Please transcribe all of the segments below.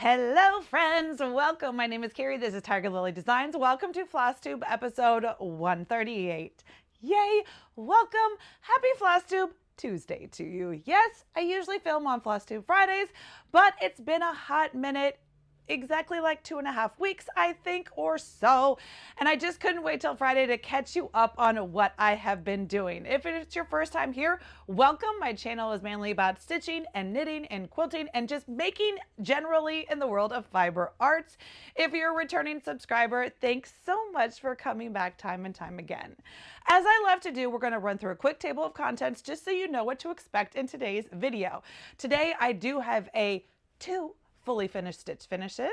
Hello friends, welcome. My name is Kari. This is Tiger Lily Designs. Welcome to Flosstube episode 138. Yay, welcome. Happy Flosstube Tuesday to you. Yes, I usually film on Flosstube Fridays, but it's been a hot minute. Exactly like 2.5 weeks, I think, or so. And I just couldn't wait till Friday to catch you up on what I have been doing. If it's your first time here, welcome. My channel is mainly about stitching and knitting and quilting and just making generally in the world of fiber arts. If you're a returning subscriber, thanks so much for coming back time and time again. As I love to do, we're going to run through a quick table of contents just so you know what to expect in today's video. Today, I do have two fully finished stitch finishes,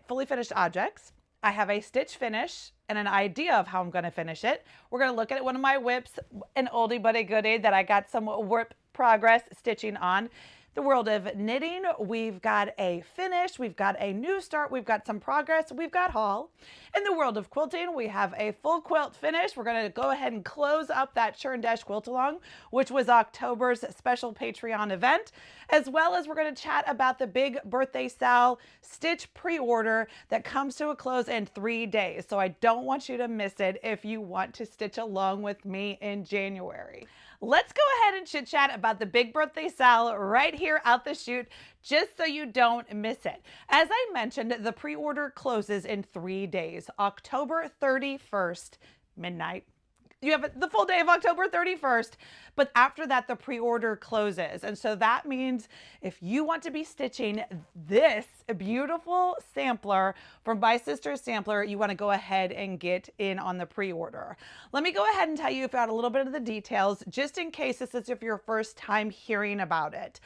fully finished objects. I have a stitch finish and an idea of how I'm going to finish it. We're going to look at one of my whips, an oldie but a goodie that I got some work progress stitching on. The world of knitting, we've got a finish, we've got a new start, we've got some progress, we've got haul. In the world of quilting, we have a full quilt finish. We're going to go ahead and close up that Churn Dash quilt along, which was October's special Patreon event, as well as we're going to chat about the big birthday Sal stitch pre-order that comes to a close in 3 days. So I don't want you to miss it if you want to stitch along with me in January. Let's go ahead and chit chat about the big birthday Sal right here out the chute, just so you don't miss it. As I mentioned, the pre-order closes in 3 days, October 31st, midnight. You have the full day of October 31st, but after that, the pre-order closes. And so that means if you want to be stitching this beautiful sampler from My Sister's Sampler, you want to go ahead and get in on the pre-order. Let me go ahead and tell you about a little bit of the details, just in case this is your first time hearing about it.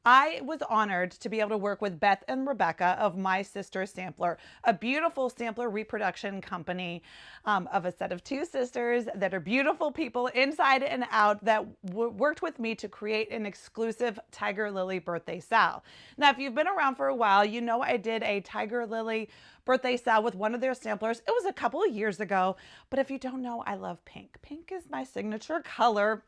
I was honored to be able to work with Beth and Rebecca of My Sister's Sampler, a beautiful sampler reproduction company of a set of two sisters that are beautiful people inside and out that worked with me to create an exclusive Tiger Lily birthday Sal. Now, if you've been around for a while, you know I did a Tiger Lily birthday Sal with one of their samplers. It was a couple of years ago, but if you don't know, I love pink. Pink is my signature color.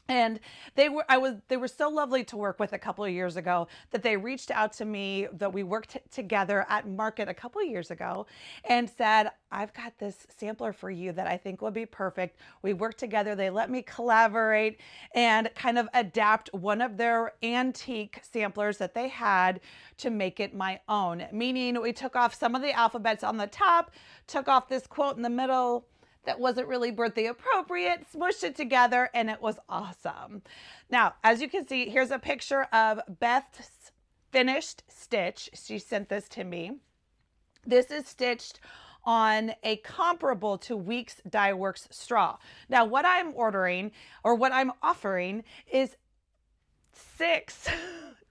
And they were so lovely to work with a couple of years ago that they reached out to me, that we worked together at Market a couple of years ago, and said, I've got this sampler for you that I think will be perfect. We worked together. They let me collaborate and kind of adapt one of their antique samplers that they had to make it my own. Meaning we took off some of the alphabets on the top, took off this quote in the middle that wasn't really birthday appropriate, smushed it together, and it was awesome. Now, as you can see, here's a picture of Beth's finished stitch. She sent this to me. This is stitched on a comparable to Weeks Dye Works straw. Now, what I'm ordering, or what I'm offering, is 6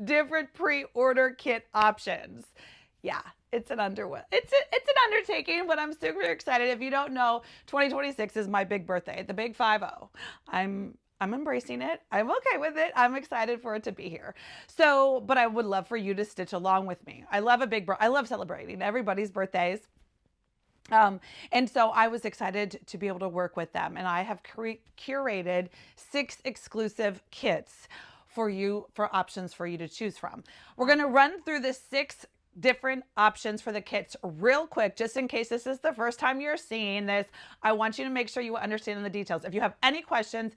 different pre-order kit options. Yeah, it's an it's an undertaking, but I'm super excited. If you don't know, 2026 is my big birthday, the big 5-0. I'm embracing it. I'm okay with it. I'm excited for it to be here. So, but I would love for you to stitch along with me. I love I love celebrating everybody's birthdays. And so I was excited to be able to work with them, and I have curated 6 exclusive kits for you, for options for you to choose from. We're going to run through the 6 different options for the kits real quick, just in case this is the first time you're seeing this. I want you to make sure you understand the details. If you have any questions,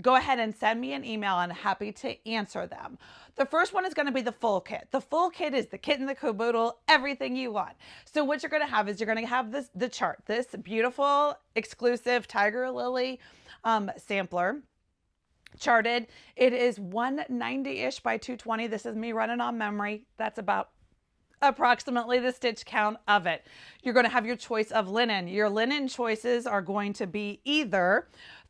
go ahead and send me an email. I'm happy to answer them. The first one is going to be the full kit. The full kit is the kit and the caboodle, everything you want. So what you're going to have is you're going to have the chart, this beautiful exclusive Tiger Lily sampler. Charted. It is 190-ish by 220. This is me running on memory. That's about approximately the stitch count of it. You're going to have your choice of linen. Your linen choices are going to be either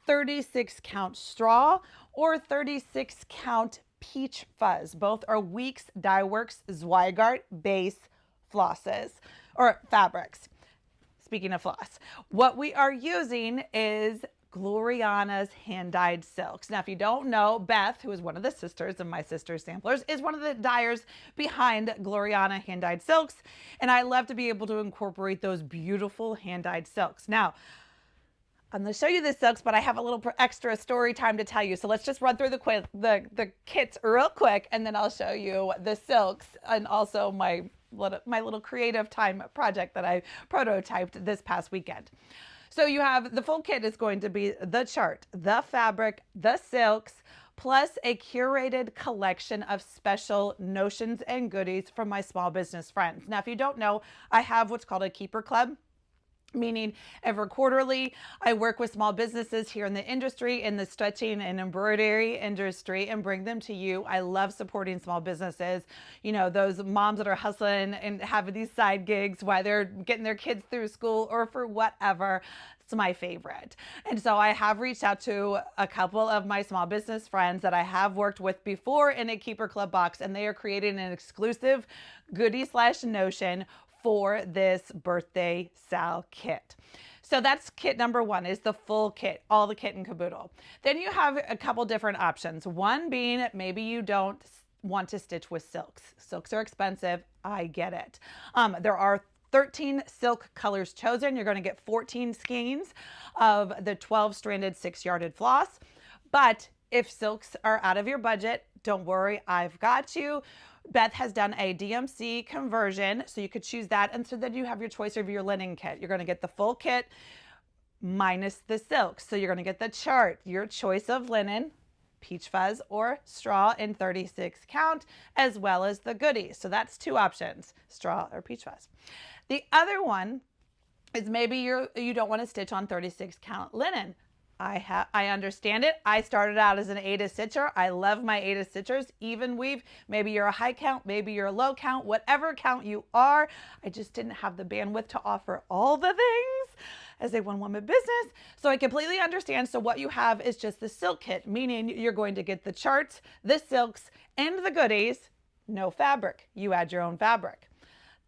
36 count straw or 36 count peach fuzz. Both are Weeks Dye Works Zweigart base flosses or fabrics. Speaking of floss, what we are using is Gloriana's hand-dyed silks. Now, if you don't know, Beth, who is one of the sisters of My Sister's Samplers, is one of the dyers behind Gloriana hand-dyed silks, and I love to be able to incorporate those beautiful hand-dyed silks. Now, I'm going to show you the silks, but I have a little extra story time to tell you. So let's just run through the kits real quick, and then I'll show you the silks and also my little creative time project that I prototyped this past weekend. So you have the full kit is going to be the chart, the fabric, the silks, plus a curated collection of special notions and goodies from my small business friends. Now, if you don't know, I have what's called a keeper club, meaning every quarterly I work with small businesses here in the industry, in the stitching and embroidery industry, and bring them to you. I love supporting small businesses, you know, those moms that are hustling and having these side gigs while they're getting their kids through school or for whatever. It's my favorite. And so I have reached out to a couple of my small business friends that I have worked with before in a Keeper Club box, and they are creating an exclusive goodie slash notion for this birthday Sal kit. So that's kit number one, is the full kit, all the kit and caboodle. Then you have a couple different options. One being maybe you don't want to stitch with silks. Silks are expensive. I get it. There are 13 silk colors chosen. You're going to get 14 skeins of the 12 stranded 6-yarded floss. But if silks are out of your budget, don't worry, I've got you. Beth has done a DMC conversion, so you could choose that. And so then you have your choice of your linen kit. You're going to get the full kit minus the silk. So you're going to get the chart, your choice of linen, peach fuzz or straw in 36 count, as well as the goodies. So that's two options, straw or peach fuzz. The other one is maybe you don't want to stitch on 36 count linen. I understand it. I started out as an Aida stitcher. I love my Aida stitchers, even weave. Maybe you're a high count, maybe you're a low count, whatever count you are. I just didn't have the bandwidth to offer all the things as a one-woman business. So I completely understand. So what you have is just the silk kit, meaning you're going to get the charts, the silks, and the goodies, no fabric. You add your own fabric.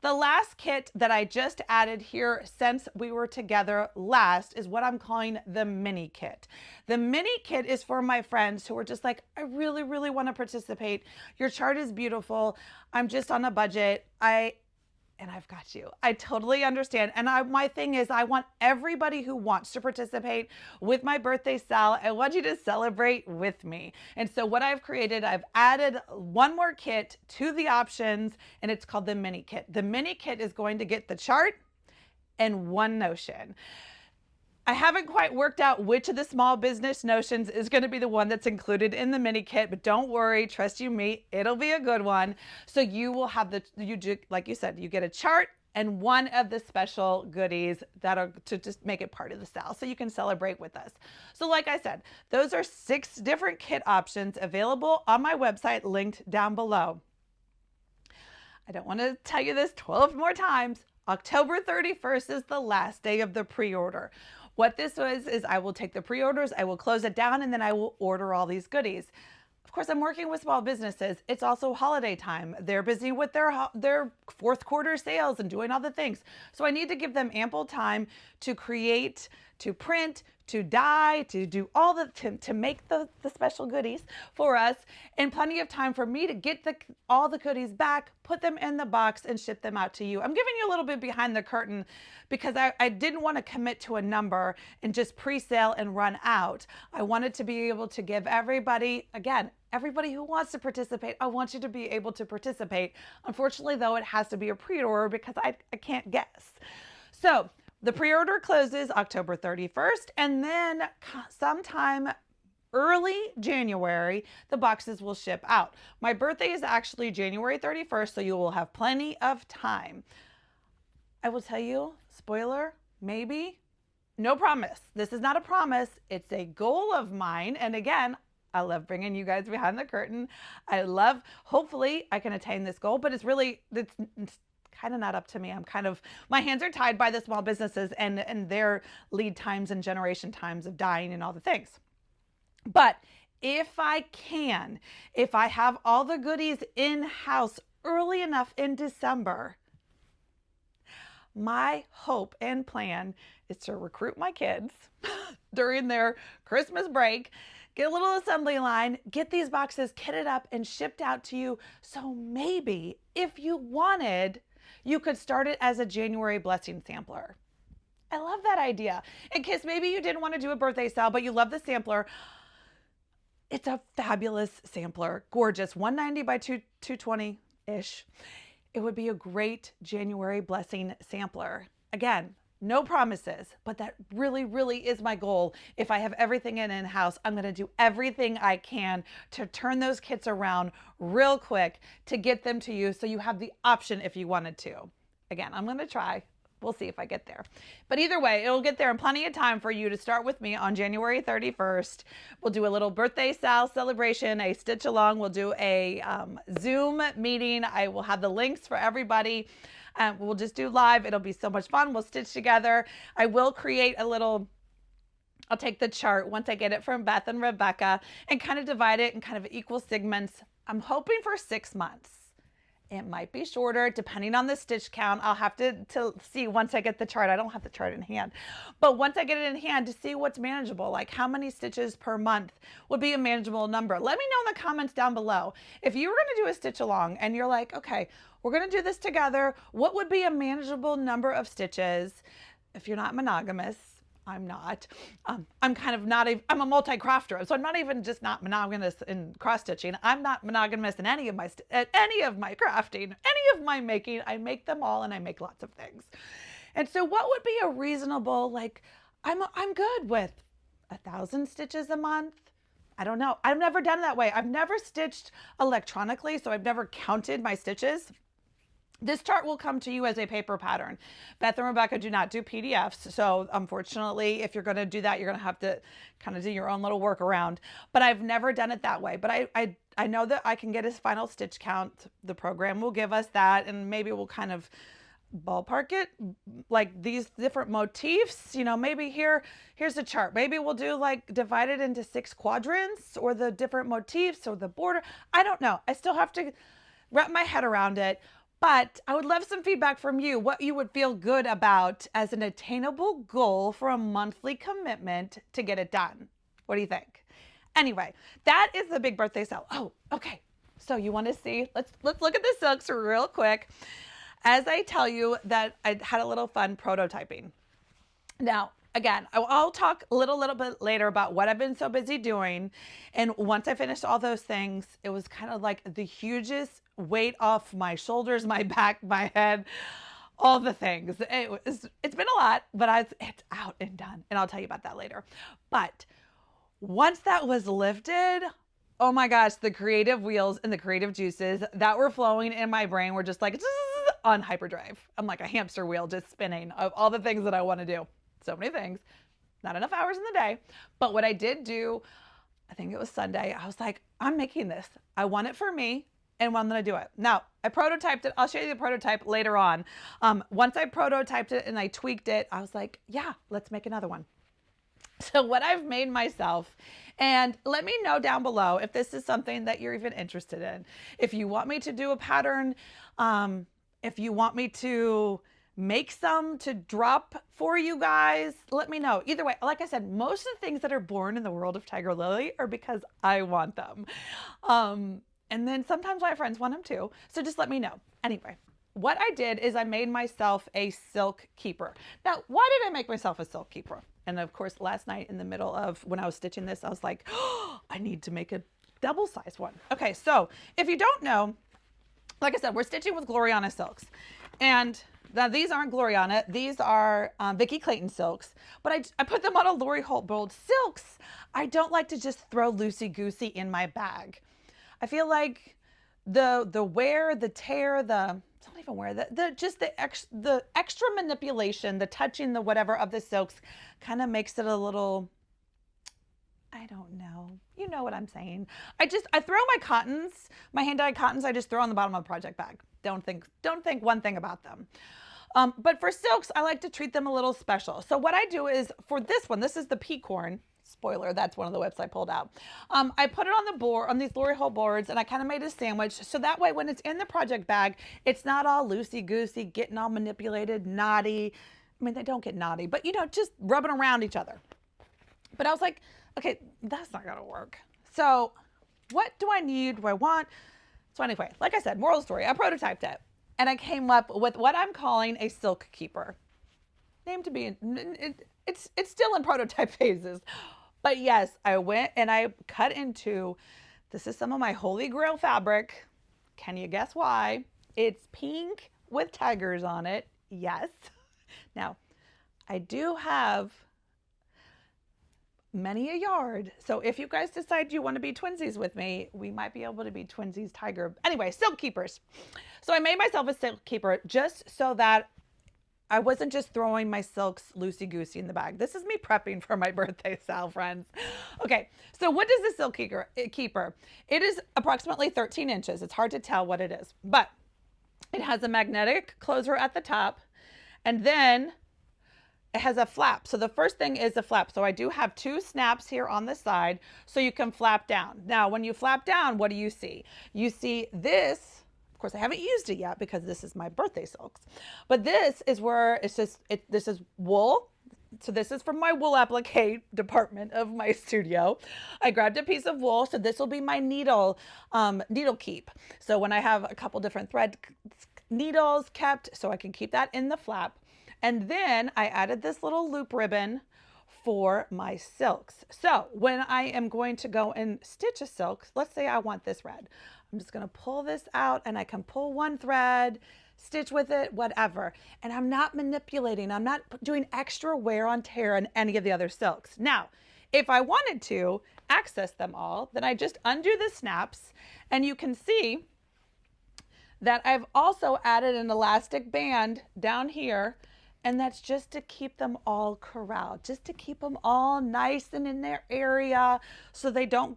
The last kit that I just added here since we were together last is what I'm calling the mini kit. The mini kit is for my friends who are just like, I really, really want to participate. Your chart is beautiful. I'm just on a budget. And I've got you. I totally understand. And my thing is, I want everybody who wants to participate with my birthday Sal. I want you to celebrate with me. And so what I've created, I've added one more kit to the options, and it's called the mini kit. The mini kit is going to get the chart and one notion. I haven't quite worked out which of the small business notions is going to be the one that's included in the mini kit, but don't worry, trust you me, it'll be a good one. So you will have like you said, you get a chart and one of the special goodies that are to just make it part of the Sal so you can celebrate with us. So like I said, those are 6 different kit options available on my website, linked down below. I don't want to tell you this 12 more times. October 31st is the last day of the pre-order. What this is I will take the pre-orders, I will close it down, and then I will order all these goodies. Of course, I'm working with small businesses. It's also holiday time. They're busy with their fourth quarter sales and doing all the things. So I need to give them ample time to create, to print, to dye, to do all to make the special goodies for us, and plenty of time for me to get all the goodies back, put them in the box, and ship them out to you. I'm giving you a little bit behind the curtain because I didn't want to commit to a number and just pre-sale and run out. I wanted to be able to give everybody, again, everybody who wants to participate, I want you to be able to participate. Unfortunately, though, it has to be a pre-order because I can't guess. So the pre-order closes October 31st, and then sometime early January, the boxes will ship out. My birthday is actually January 31st, so you will have plenty of time. I will tell you, spoiler, maybe, no promise. This is not a promise. It's a goal of mine. And again, I love bringing you guys behind the curtain. Hopefully I can attain this goal, but it's kind of not up to me. My hands are tied by the small businesses and their lead times and generation times of dyeing and all the things. But if I have all the goodies in-house early enough in December, my hope and plan is to recruit my kids during their Christmas break, get a little assembly line, get these boxes kitted up and shipped out to you. So maybe if you wanted, you could start it as a January blessing sampler. I love that idea. In case maybe you didn't want to do a birthday sale, but you love the sampler. It's a fabulous sampler. Gorgeous. 190 by 220-ish. It would be a great January blessing sampler. Again, no promises, but that really, really is my goal. If I have everything in-house, I'm going to do everything I can to turn those kits around real quick to get them to you so you have the option if you wanted to. Again, I'm going to try. We'll see if I get there. But either way, it'll get there in plenty of time for you to start with me on January 31st. We'll do a little birthday style celebration, a stitch along. We'll do a Zoom meeting. I will have the links for everybody. We'll just do live. It'll be so much fun. We'll stitch together. I will create a little, I'll take the chart once I get it from Beth and Rebecca and kind of divide it in kind of equal segments. I'm hoping for 6 months. It might be shorter depending on the stitch count. I'll have to see once I get the chart. I don't have the chart in hand, but once I get it in hand to see what's manageable, like how many stitches per month would be a manageable number. Let me know in the comments down below. If you were going to do a stitch along and you're like, okay, we're going to do this together, what would be a manageable number of stitches? If you're not monogamous, I'm not. I'm kind of not, I'm a multi-crafter. So I'm not even just not monogamous in cross stitching. I'm not monogamous in any of my crafting, any of my making. I make them all and I make lots of things. And so what would be a reasonable, like, I'm good with 1,000 stitches a month. I don't know. I've never done it that way. I've never stitched electronically, so I've never counted my stitches. This chart will come to you as a paper pattern. Beth and Rebecca do not do PDFs. So unfortunately, if you're going to do that, you're going to have to kind of do your own little workaround. But I've never done it that way. But I know that I can get a final stitch count. The program will give us that. And maybe we'll kind of ballpark it like these different motifs. You know, maybe here's a chart. Maybe we'll do like divide it into 6 quadrants or the different motifs or the border. I don't know. I still have to wrap my head around it. But I would love some feedback from you, what you would feel good about as an attainable goal for a monthly commitment to get it done. What do you think? Anyway, that is the big birthday sale. Oh, okay. So you want to see, let's look at the silks real quick. As I tell you that I had a little fun prototyping. Now, again, I'll talk a little bit later about what I've been so busy doing. And once I finished all those things, it was kind of like the hugest weight off my shoulders, my back, my head, all the things. It's been a lot, but it's out and done. And I'll tell you about that later. But once that was lifted, oh my gosh, the creative wheels and the creative juices that were flowing in my brain were just like on hyperdrive. I'm like a hamster wheel just spinning of all the things that I want to do. So many things, not enough hours in the day. But what I did do, I think it was Sunday, I was like, I'm making this. I want it for me. And I'm going to do it. Now, I prototyped it. I'll show you the prototype later on. Once I prototyped it and I tweaked it, I was like, yeah, let's make another one. So what I've made myself, and let me know down below if this is something that you're even interested in. If you want me to do a pattern, if you want me to make some to drop for you guys, let me know. Either way, like I said, most of the things that are born in the world of Tiger Lily are because I want them. And then sometimes my friends want them too. So just let me know. Anyway, what I did is I made myself a silk keeper. Now, why did I make myself a silk keeper? And of course, last night in the middle of when I was stitching this, I was like, oh, I need to make a double size one. Okay, so if you don't know, like I said, we're stitching with Gloriana silks. And now these aren't Gloriana, these are Vicki Clayton silks, but I put them on a Lori Holt Bold silks. I don't like to just throw loosey-goosey in my bag. I feel like the wear, the tear, the don't even wear the extra manipulation, the touching, the whatever of the silks kind of makes it a little, I don't know. You know what I'm saying. I throw my cottons, my hand-dyed cottons, I just throw on the bottom of a project bag. Don't think one thing about them. But for silks, I like to treat them a little special. So what I do is for this one, this is the Peacorn. Spoiler, that's one of the whips I pulled out. I put it on the board, on these Lori Holt boards, and I kind of made a sandwich. So that way, when it's in the project bag, it's not all loosey-goosey, getting all manipulated, naughty. I mean, they don't get naughty, but you know, just rubbing around each other. But I was like, okay, that's not gonna work. So what do I need? Do I want? So anyway, like I said, moral story, I prototyped it and I came up with what I'm calling a silk keeper. named to be, it's still in prototype phases. But yes, I went and I cut into, this is some of my holy grail fabric. Can you guess why? It's pink with tigers on it. Yes. Now, I do have many a yard. So if you guys decide you want to be twinsies with me, we might be able to be twinsies tiger. Anyway, silk keepers. So I made myself a silk keeper just so that I wasn't just throwing my silks loosey-goosey in the bag. This is me prepping for my birthday sale, friends. Okay, so what is the silk keeper? It is approximately 13 inches. It's hard to tell what it is, but it has a magnetic closer at the top, and then it has a flap. So the first thing is a flap. So I do have 2 snaps here on the side so you can flap down. Now, when you flap down, what do you see? You see this. Of course, I haven't used it yet because this is my birthday silks. But this is where it's just, this is wool. So this is from my wool applique department of my studio. I grabbed a piece of wool. So this will be my needle keep. So when I have a couple different thread needles kept, so I can keep that in the flap. And then I added this little loop ribbon for my silks. So when I am going to go and stitch a silk, let's say I want this red. I'm just going to pull this out and I can pull one thread, stitch with it, whatever. And I'm not manipulating. I'm not doing extra wear on tear on any of the other silks. Now, if I wanted to access them all, then I just undo the snaps and you can see that I've also added an elastic band down here, and that's just to keep them all corralled, just to keep them all nice and in their area so they don't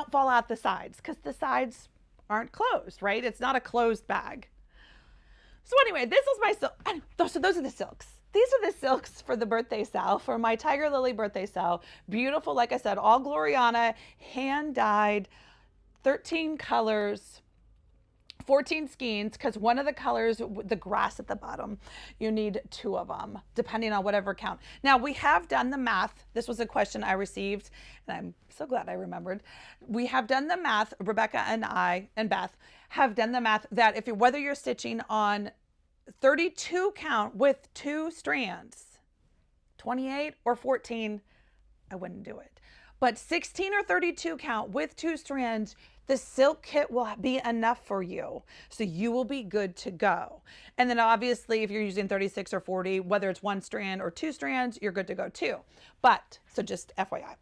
fall out the sides, because the sides aren't closed, right? It's not a closed bag. So anyway, this is my silk. So those are the silks. These are the silks for the birthday sale, for my Tiger Lily birthday sale. Beautiful, like I said, all Gloriana, hand dyed, 13 colors, 14 skeins, because one of the colors, the grass at the bottom, you need 2 of them, depending on whatever count. Now, we have done the math. This was a question I received, and I'm so glad I remembered. We have done the math. Rebecca and I and Beth have done the math that whether you're stitching on 32 count with 2 strands, 28 or 14, I wouldn't do it. But 16 or 32 count with 2 strands, the silk kit will be enough for you. So you will be good to go. And then obviously if you're using 36 or 40, whether it's 1 strand or 2 strands, you're good to go too. But, so just FYI.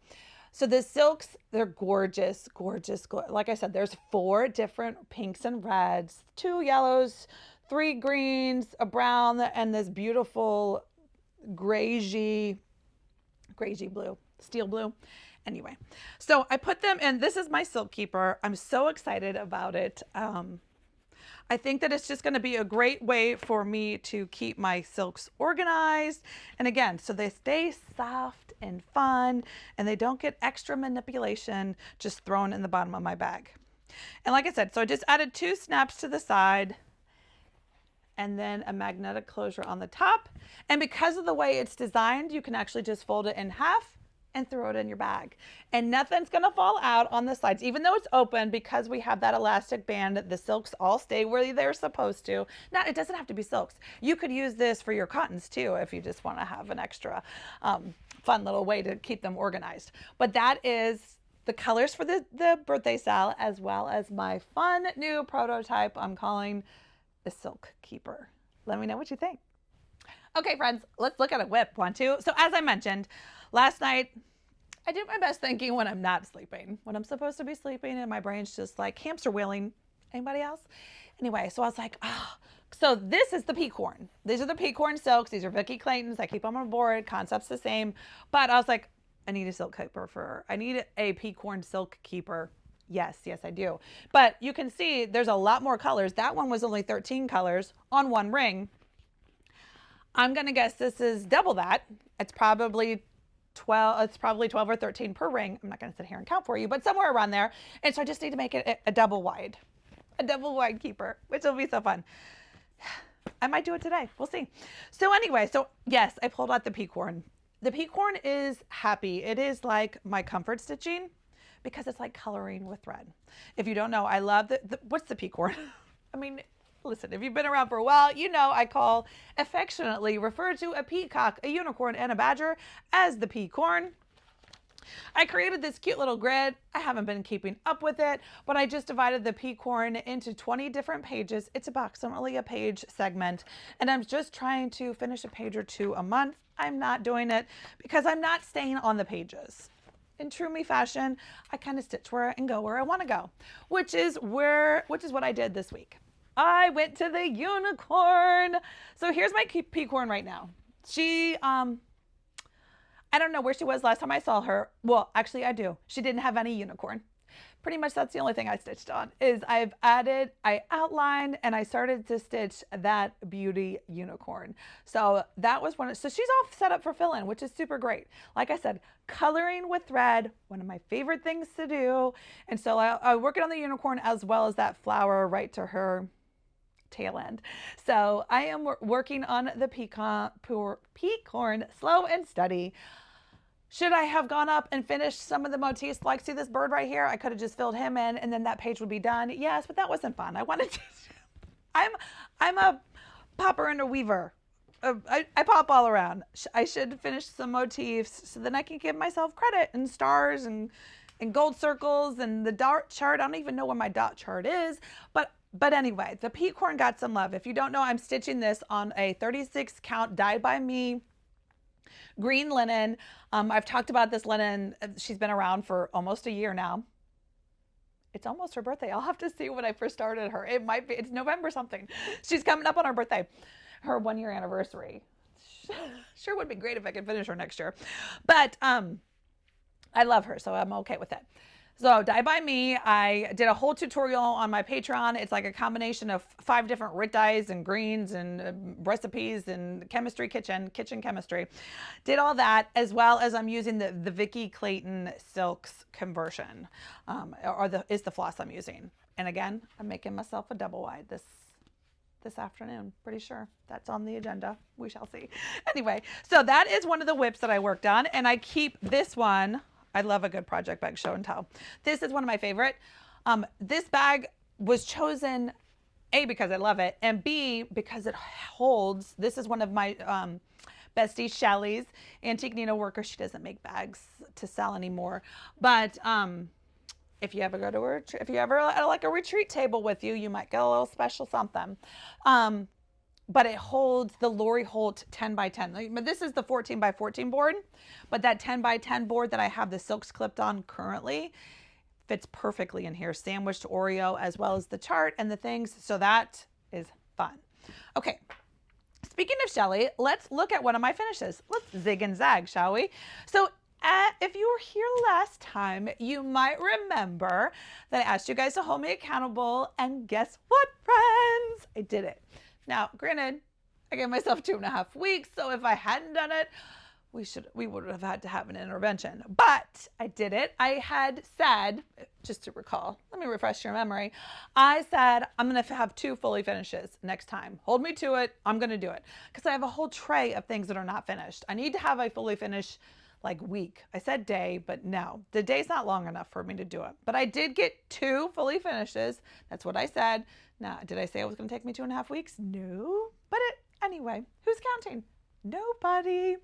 So the silks, they're gorgeous, gorgeous. Like I said, there's 4 different pinks and reds, 2 yellows, 3 greens, a brown, and this beautiful grayy blue, steel blue. Anyway, so I put them in. This is my silk keeper. I'm so excited about it. I think that it's just going to be a great way for me to keep my silks organized. And again, so they stay soft and fun and they don't get extra manipulation just thrown in the bottom of my bag. And like I said, so I just added 2 snaps to the side and then a magnetic closure on the top. And because of the way it's designed, you can actually just fold it in half and throw it in your bag. And nothing's gonna fall out on the sides. Even though it's open, because we have that elastic band, the silks all stay where they're supposed to. Now, it doesn't have to be silks. You could use this for your cottons too, if you just wanna have an extra fun little way to keep them organized. But that is the colors for the birthday sale, as well as my fun new prototype I'm calling the Silk Keeper. Let me know what you think. Okay, friends, let's look at a whip. Want to? So as I mentioned, last night, I do my best thinking when I'm not sleeping, when I'm supposed to be sleeping and my brain's just like hamster wheeling. Anybody else? Anyway, so I was like, so this is the Peacorn. These are the Peacorn silks. These are Vicki Clayton's. I keep them on board. Concept's the same. But I was like, I need a silk keeper I need a Peacorn silk keeper. Yes, I do. But you can see there's a lot more colors. That one was only 13 colors on one ring. I'm going to guess this is double that. It's probably 12 or 13 per ring. I'm not going to sit here and count for you, but somewhere around there. And so I just need to make it a double wide keeper, which will be so fun. I might do it today. We'll see. So anyway, so yes, I pulled out the Peacorn. The Peacorn is happy. It is like my comfort stitching because it's like coloring with thread. If you don't know, I love what's the Peacorn? I mean, Listen, if you've been around for a while, you know I call affectionately refer to a peacock, a unicorn, and a badger as the Peacorn. I created this cute little grid. I haven't been keeping up with it, but I just divided the Peacorn into 20 different pages. It's approximately a page segment, and I'm just trying to finish a page or two a month. I'm not doing it because I'm not staying on the pages. In true me fashion, I kind of stitch where and go where I want to go, which is what I did this week. I went to the unicorn. So here's my Peacorn right now. She, I don't know where she was last time I saw her. Well, actually I do. She didn't have any unicorn. Pretty much that's the only thing I stitched on is I outlined and I started to stitch that beauty unicorn. So that was so she's all set up for fill-in, which is super great. Like I said, coloring with thread, one of my favorite things to do. And so I'm working on the unicorn as well as that flower right to her tail end. So I am working on the Peacorn slow and steady. Should I have gone up and finished some of the motifs? Like, see this bird right here? I could have just filled him in and then that page would be done. Yes, but that wasn't fun. I wanted to, I'm a popper and a weaver. I pop all around. I should finish some motifs so then I can give myself credit and stars and gold circles and the dot chart. I don't even know where my dot chart is, but anyway, the Peacorn got some love. If you don't know, I'm stitching this on a 36 count dyed by me green linen. I've talked about this linen. She's been around for almost a year now. It's almost her birthday. I'll have to see when I first started her. It might be, it's November something. She's coming up on her birthday, her 1 year anniversary. Sure would be great if I could finish her next year. But I love her, so I'm okay with it. So Dye by Me, I did a whole tutorial on my Patreon. It's like a combination of 5 different Rit dyes and greens and recipes and chemistry, kitchen chemistry. Did all that as well as I'm using the Vicky Clayton Silks conversion, is the floss I'm using. And again, I'm making myself a double wide this afternoon. Pretty sure that's on the agenda. We shall see. Anyway, so that is one of the whips that I worked on, and I keep this one. I love a good project bag show and tell. This is one of my favorite. This bag was chosen, A, because I love it, and B, because it holds, this is one of my bestie Shellie's antique needle worker. She doesn't make bags to sell anymore. But if you ever go to her, if you ever like a retreat table with you, you might get a little special something. But it holds the Lori Holt 10 by 10. But this is the 14 by 14 board, but that 10 by 10 board that I have the silks clipped on currently fits perfectly in here, sandwiched Oreo as well as the chart and the things. So that is fun. Okay. Speaking of Shellie, let's look at one of my finishes. Let's zig and zag, shall we? So if you were here last time, you might remember that I asked you guys to hold me accountable, and guess what, friends? I did it. Now, granted, I gave myself 2.5 weeks, so if I hadn't done it, we would have had to have an intervention. But I did it. I had said, just to recall, let me refresh your memory. I said, I'm going to have 2 fully finishes next time. Hold me to it. I'm going to do it. Because I have a whole tray of things that are not finished. I need to have a fully finished week. I said day, but no, the day's not long enough for me to do it. But I did get 2 fully finishes. That's what I said. Now, did I say it was going to take me 2.5 weeks? No, but anyway, who's counting? Nobody.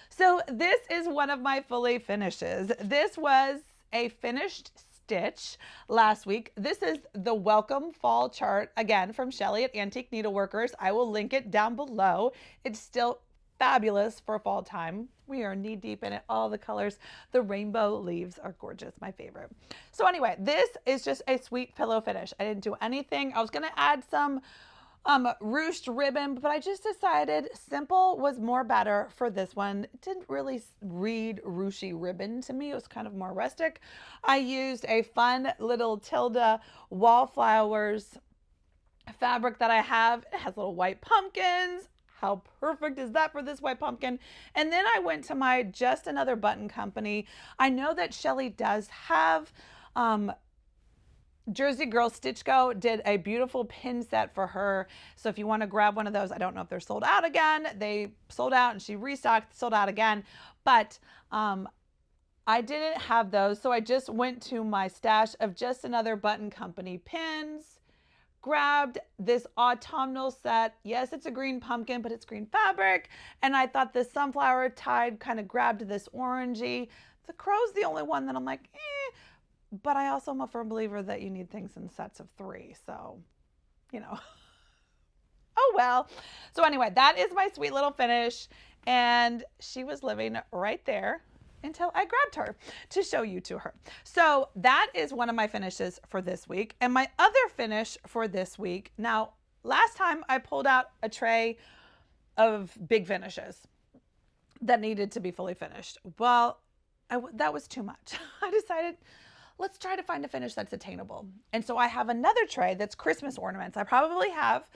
So this is one of my fully finishes. This was a finished stitch last week. This is the Welcome Fall chart, again, from Shellie at Antique Needleworkers. I will link it down below. It's still fabulous for fall time. We are knee deep in it, all the colors. The rainbow leaves are gorgeous, my favorite. So anyway, this is just a sweet pillow finish. I didn't do anything. I was going to add some ruched ribbon, but I just decided simple was more better for this one. It didn't really read ruchy ribbon to me. It was kind of more rustic. I used a fun little Tilda Wallflowers fabric that I have. It has little white pumpkins. How perfect is that for this white pumpkin? And then I went to my Just Another Button company. I know that Shellie does have Jersey Girl Stitch Go did a beautiful pin set for her. So if you want to grab one of those, I don't know if they're sold out again. They sold out and she restocked, sold out again. But I didn't have those. So I just went to my stash of Just Another Button company pins. grabbed this autumnal set. Yes, it's a green pumpkin, but it's green fabric. And I thought this sunflower tide kind of grabbed this orangey. The crow's the only one that I'm like, but I also am a firm believer that you need things in sets of 3. So, you know, oh well. So anyway, that is my sweet little finish. And she was living right there until I grabbed her to show you to her. So that is one of my finishes for this week. And my other finish for this week, now last time I pulled out a tray of big finishes that needed to be fully finished. Well, that was too much. I decided, let's try to find a finish that's attainable. And so I have another tray that's Christmas ornaments. I probably have,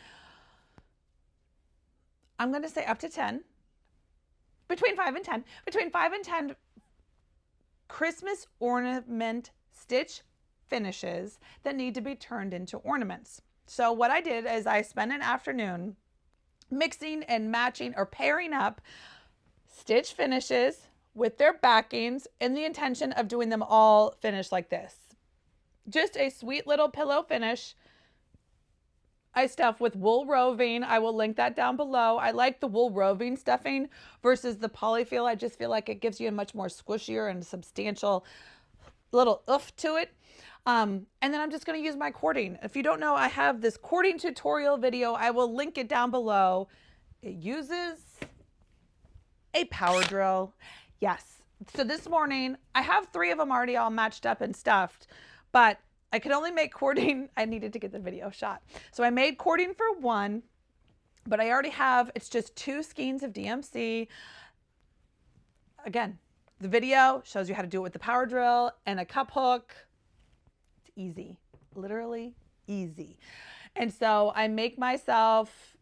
I'm going to say up to 10, between 5 and 10 Christmas ornament stitch finishes that need to be turned into ornaments. So what I did is I spent an afternoon mixing and matching or pairing up stitch finishes with their backings in the intention of doing them all finished like this. Just a sweet little pillow finish. I stuff with wool roving. I will link that down below. I like the wool roving stuffing versus the polyfill. I just feel like it gives you a much more squishier and substantial little oof to it. And then I'm just going to use my cording. If you don't know, I have this cording tutorial video. I will link it down below. It uses a power drill. Yes. So this morning, I have 3 of them already all matched up and stuffed, but I could only make cording. I needed to get the video shot. So I made cording for 1, but I already have, it's just 2 skeins of DMC. Again, the video shows you how to do it with the power drill and a cup hook. It's easy, literally easy. And so I make myself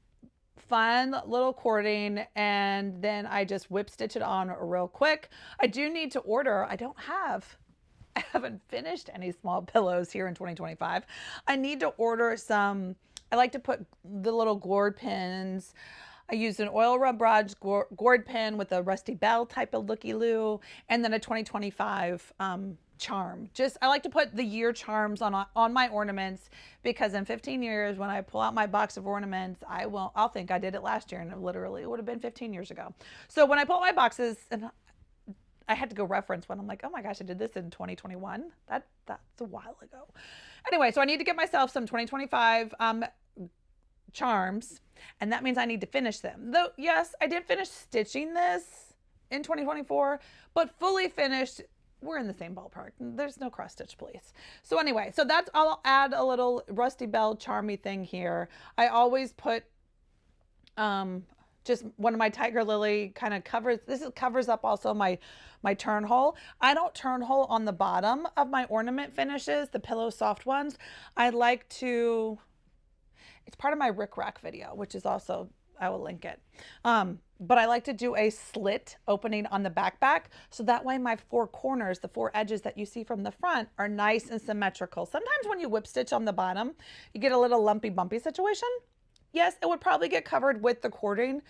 fun little cording and then I just whip stitch it on real quick. I do need to order. I haven't finished any small pillows here in 2025. I need to order some. I like to put the little gourd pins. I used an oil rub bronze gourd pin with a Rusty Bell type of looky-loo, and then a 2025 charm. I like to put the year charms on my ornaments because in 15 years, when I pull out my box of ornaments, I'll think I did it last year, and it would have been 15 years ago. So when I pull out my boxes, and I had to go reference one. I'm like, oh my gosh, I did this in 2021. That's a while ago. Anyway, so I need to get myself some 2025 charms, and that means I need to finish them. Though, yes, I did finish stitching this in 2024, but fully finished, we're in the same ballpark. There's no cross stitch, please. So anyway, so I'll add a little Rusty Bell charmy thing here. I always put just one of my Tiger Lily kind of covers up also my turn hole. I don't turn hole on the bottom of my ornament finishes, the pillow soft ones. I like to, it's part of my Rick Rack video, which is also, I will link it. But I like to do a slit opening on the back, so that way my 4 corners, the 4 edges that you see from the front are nice and symmetrical. Sometimes when you whip stitch on the bottom, you get a little lumpy bumpy situation. Yes, it would probably get covered with the cording,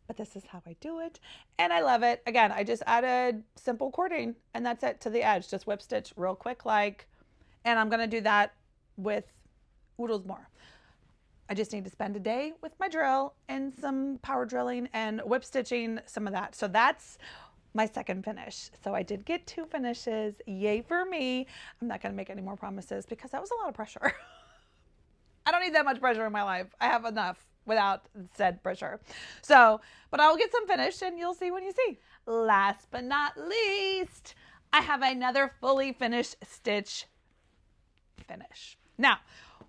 but this is how I do it. And I love it. Again, I just added simple cording and that's it to the edge. Just whip stitch real quick and I'm gonna do that with oodles more. I just need to spend a day with my drill and some power drilling and whip stitching some of that. So that's my second finish. So I did get 2 finishes. Yay for me. I'm not gonna make any more promises because that was a lot of pressure. I don't need that much pressure in my life. I have enough without said pressure. So, but I'll get some finished and you'll see when you see. Last but not least, I have another fully finished stitch finish. Now,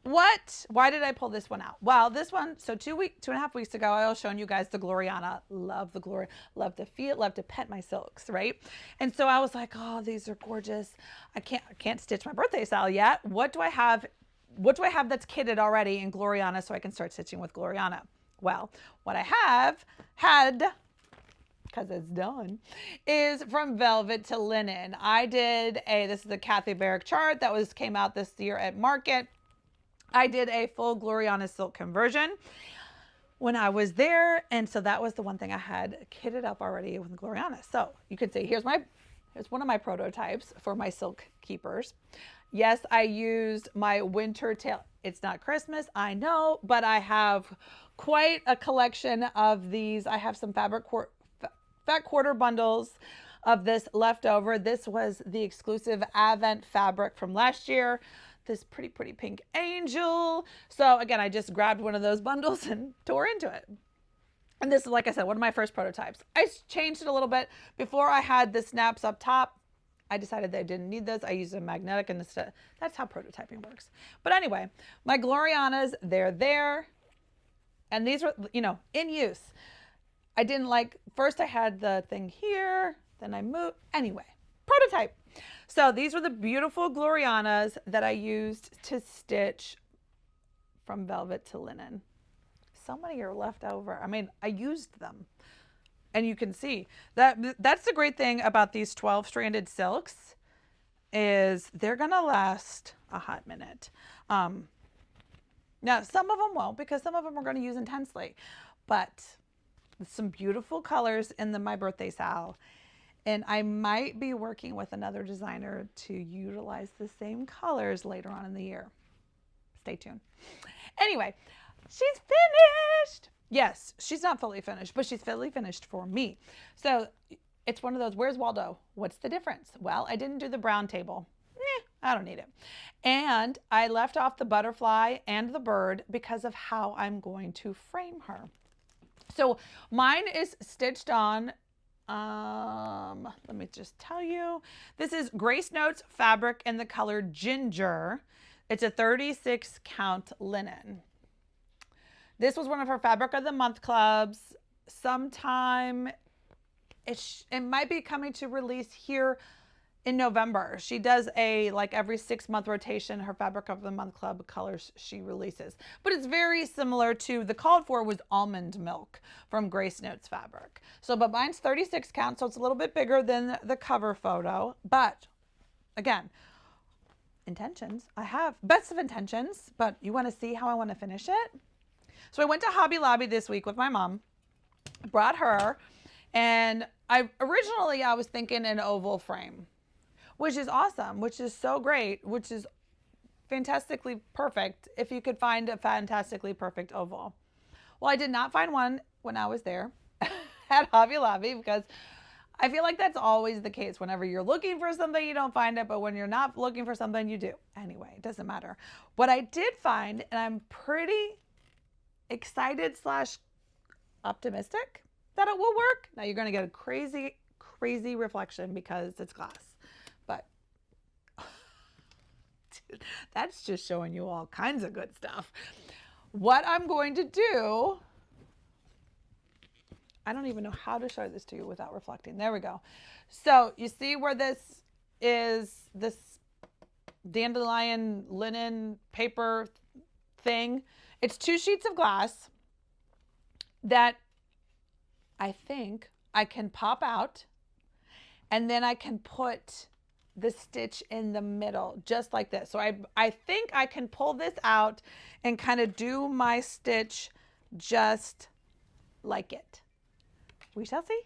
why did I pull this one out? Well, this one, so 2.5 weeks ago, I was showing you guys the Gloriana. Love the Glory, love to feel, love to pet my silks, right? And so I was like, oh, these are gorgeous. I can't stitch my birthday style yet. What do I have that's kitted already in Gloriana so I can start stitching with Gloriana? Well, what I had, because it's done, is from velvet to linen. I did this is a Kathy Barrick chart that came out this year at Market. I did a full Gloriana silk conversion when I was there. And so that was the one thing I had kitted up already with Gloriana. So you can see, here's one of my prototypes for my silk keepers. Yes, I used my Wintertale. It's not Christmas, I know, but I have quite a collection of these. I have some fat quarter bundles of this left over. This was the exclusive Advent fabric from last year. This pretty pink angel. So again, I just grabbed one of those bundles and tore into it. And this is, like I said, one of my first prototypes. I changed it a little bit. Before I had the snaps up top, I decided that I didn't need this. I used a magnetic instead. That's how prototyping works. But anyway, my Glorianas, they're there. And these were, you know, in use. I didn't like, first I had the thing here, then I moved. Anyway, prototype. So these were the beautiful Glorianas that I used to stitch from velvet to linen. So many are left over. I mean, I used them. And you can see that that's the great thing about these 12 stranded silks is they're going to last a hot minute. Now, some of them won't because some of them we're going to use intensely, but some beautiful colors in my birthday sal. And I might be working with another designer to utilize the same colors later on in the year. Stay tuned. Anyway, she's finished. Yes, she's not fully finished, but she's fully finished for me. So it's one of those, where's Waldo? What's the difference? Well, I didn't do the brown table. I don't need it. And I left off the butterfly and the bird because of how I'm going to frame her. So mine is stitched on, let me just tell you, this is Grace Notes fabric in the color Ginger. It's a 36 count linen. This was one of her fabric of the month clubs. Sometime it might be coming to release here in November. She does a like every 6-month rotation, her fabric of the month club colors she releases. But it's very similar to the called for was Almond Milk from Grace Notes fabric. So, but mine's 36 count, so it's a little bit bigger than the cover photo. But again, intentions. I have best of intentions, but you want to see how I want to finish it? So I went to Hobby Lobby this week with my mom, brought her, and I was thinking an oval frame, which is awesome, which is so great, which is fantastically perfect if you could find a fantastically perfect oval. Well, I did not find one when I was there at Hobby Lobby because I feel like that's always the case. Whenever you're looking for something, you don't find it, but when you're not looking for something, you do. Anyway, it doesn't matter. What I did find, and I'm pretty excited / optimistic that it will work. Now you're going to get a crazy reflection because it's glass. But dude, that's just showing you all kinds of good stuff. What I'm going to do, I don't even know how to show this to you without reflecting. There we go. So you see where this is, this dandelion linen paper thing? It's 2 sheets of glass that I think I can pop out, and then I can put the stitch in the middle just like this. So I think I can pull this out and kind of do my stitch just like it. We shall see.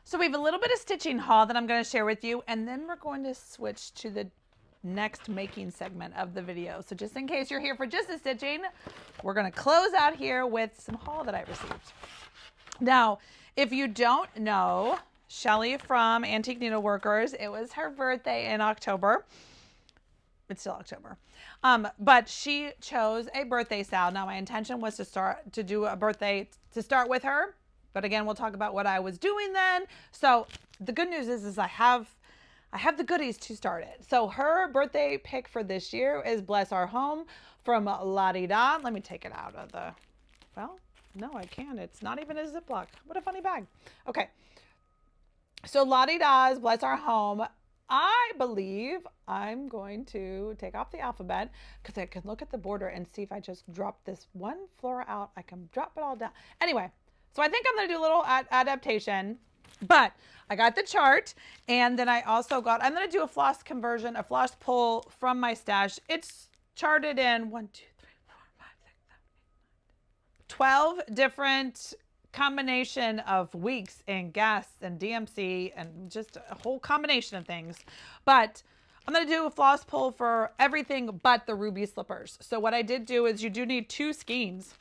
So we have a little bit of stitching haul that I'm going to share with you, and then we're going to switch to the next making segment of the video. So just in case you're here for just the stitching, we're going to close out here with some haul that I received. Now, if you don't know, Shellie from Antique Needleworkers, it was her birthday in October. It's still October. But she chose a birthday sal. Now my intention was to do a birthday to start with her. But again, we'll talk about what I was doing then. So the good news is I have the goodies to start it. So her birthday pick for this year is Bless Our Home from La Di Da. Let me take it out of the, well, no, I can't. It's not even a Ziploc. What a funny bag. Okay. So La Di Da's Bless Our Home. I believe I'm going to take off the alphabet because I can look at the border and see if I just drop this one flora out, I can drop it all down. Anyway, so I think I'm going to do a little adaptation. But I got the chart, and then I also got, I'm going to do a floss conversion, a floss pull from my stash. It's charted in 1, 2, 3, 4, 5, 6, 7, 8, 9, 12 different combination of weeks and gas and DMC and just a whole combination of things. But I'm going to do a floss pull for everything but the ruby slippers. So what I did do is you do need 2 skeins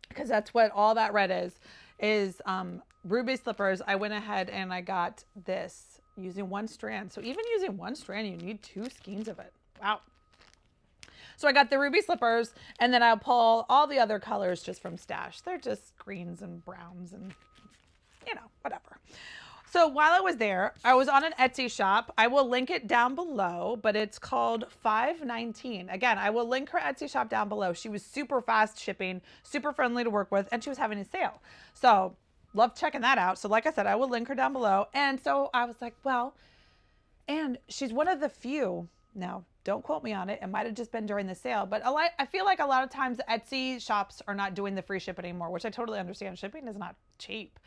because that's what all that red is ruby slippers. I went ahead and I got this using 1 strand. So even using 1 strand, you need 2 skeins of it. Wow. So I got the ruby slippers, and then I'll pull all the other colors just from stash. They're just greens and browns and, you know, whatever. So while I was there, I was on an Etsy shop. I will link it down below, but it's called 519. Again, I will link her Etsy shop down below. She was super fast shipping, super friendly to work with, and she was having a sale. So love checking that out. So like I said, I will link her down below. And so I was like, well, and she's one of the few. Now, don't quote me on it. It might have just been during the sale, but I feel like a lot of times Etsy shops are not doing the free shipping anymore, which I totally understand. Shipping is not cheap.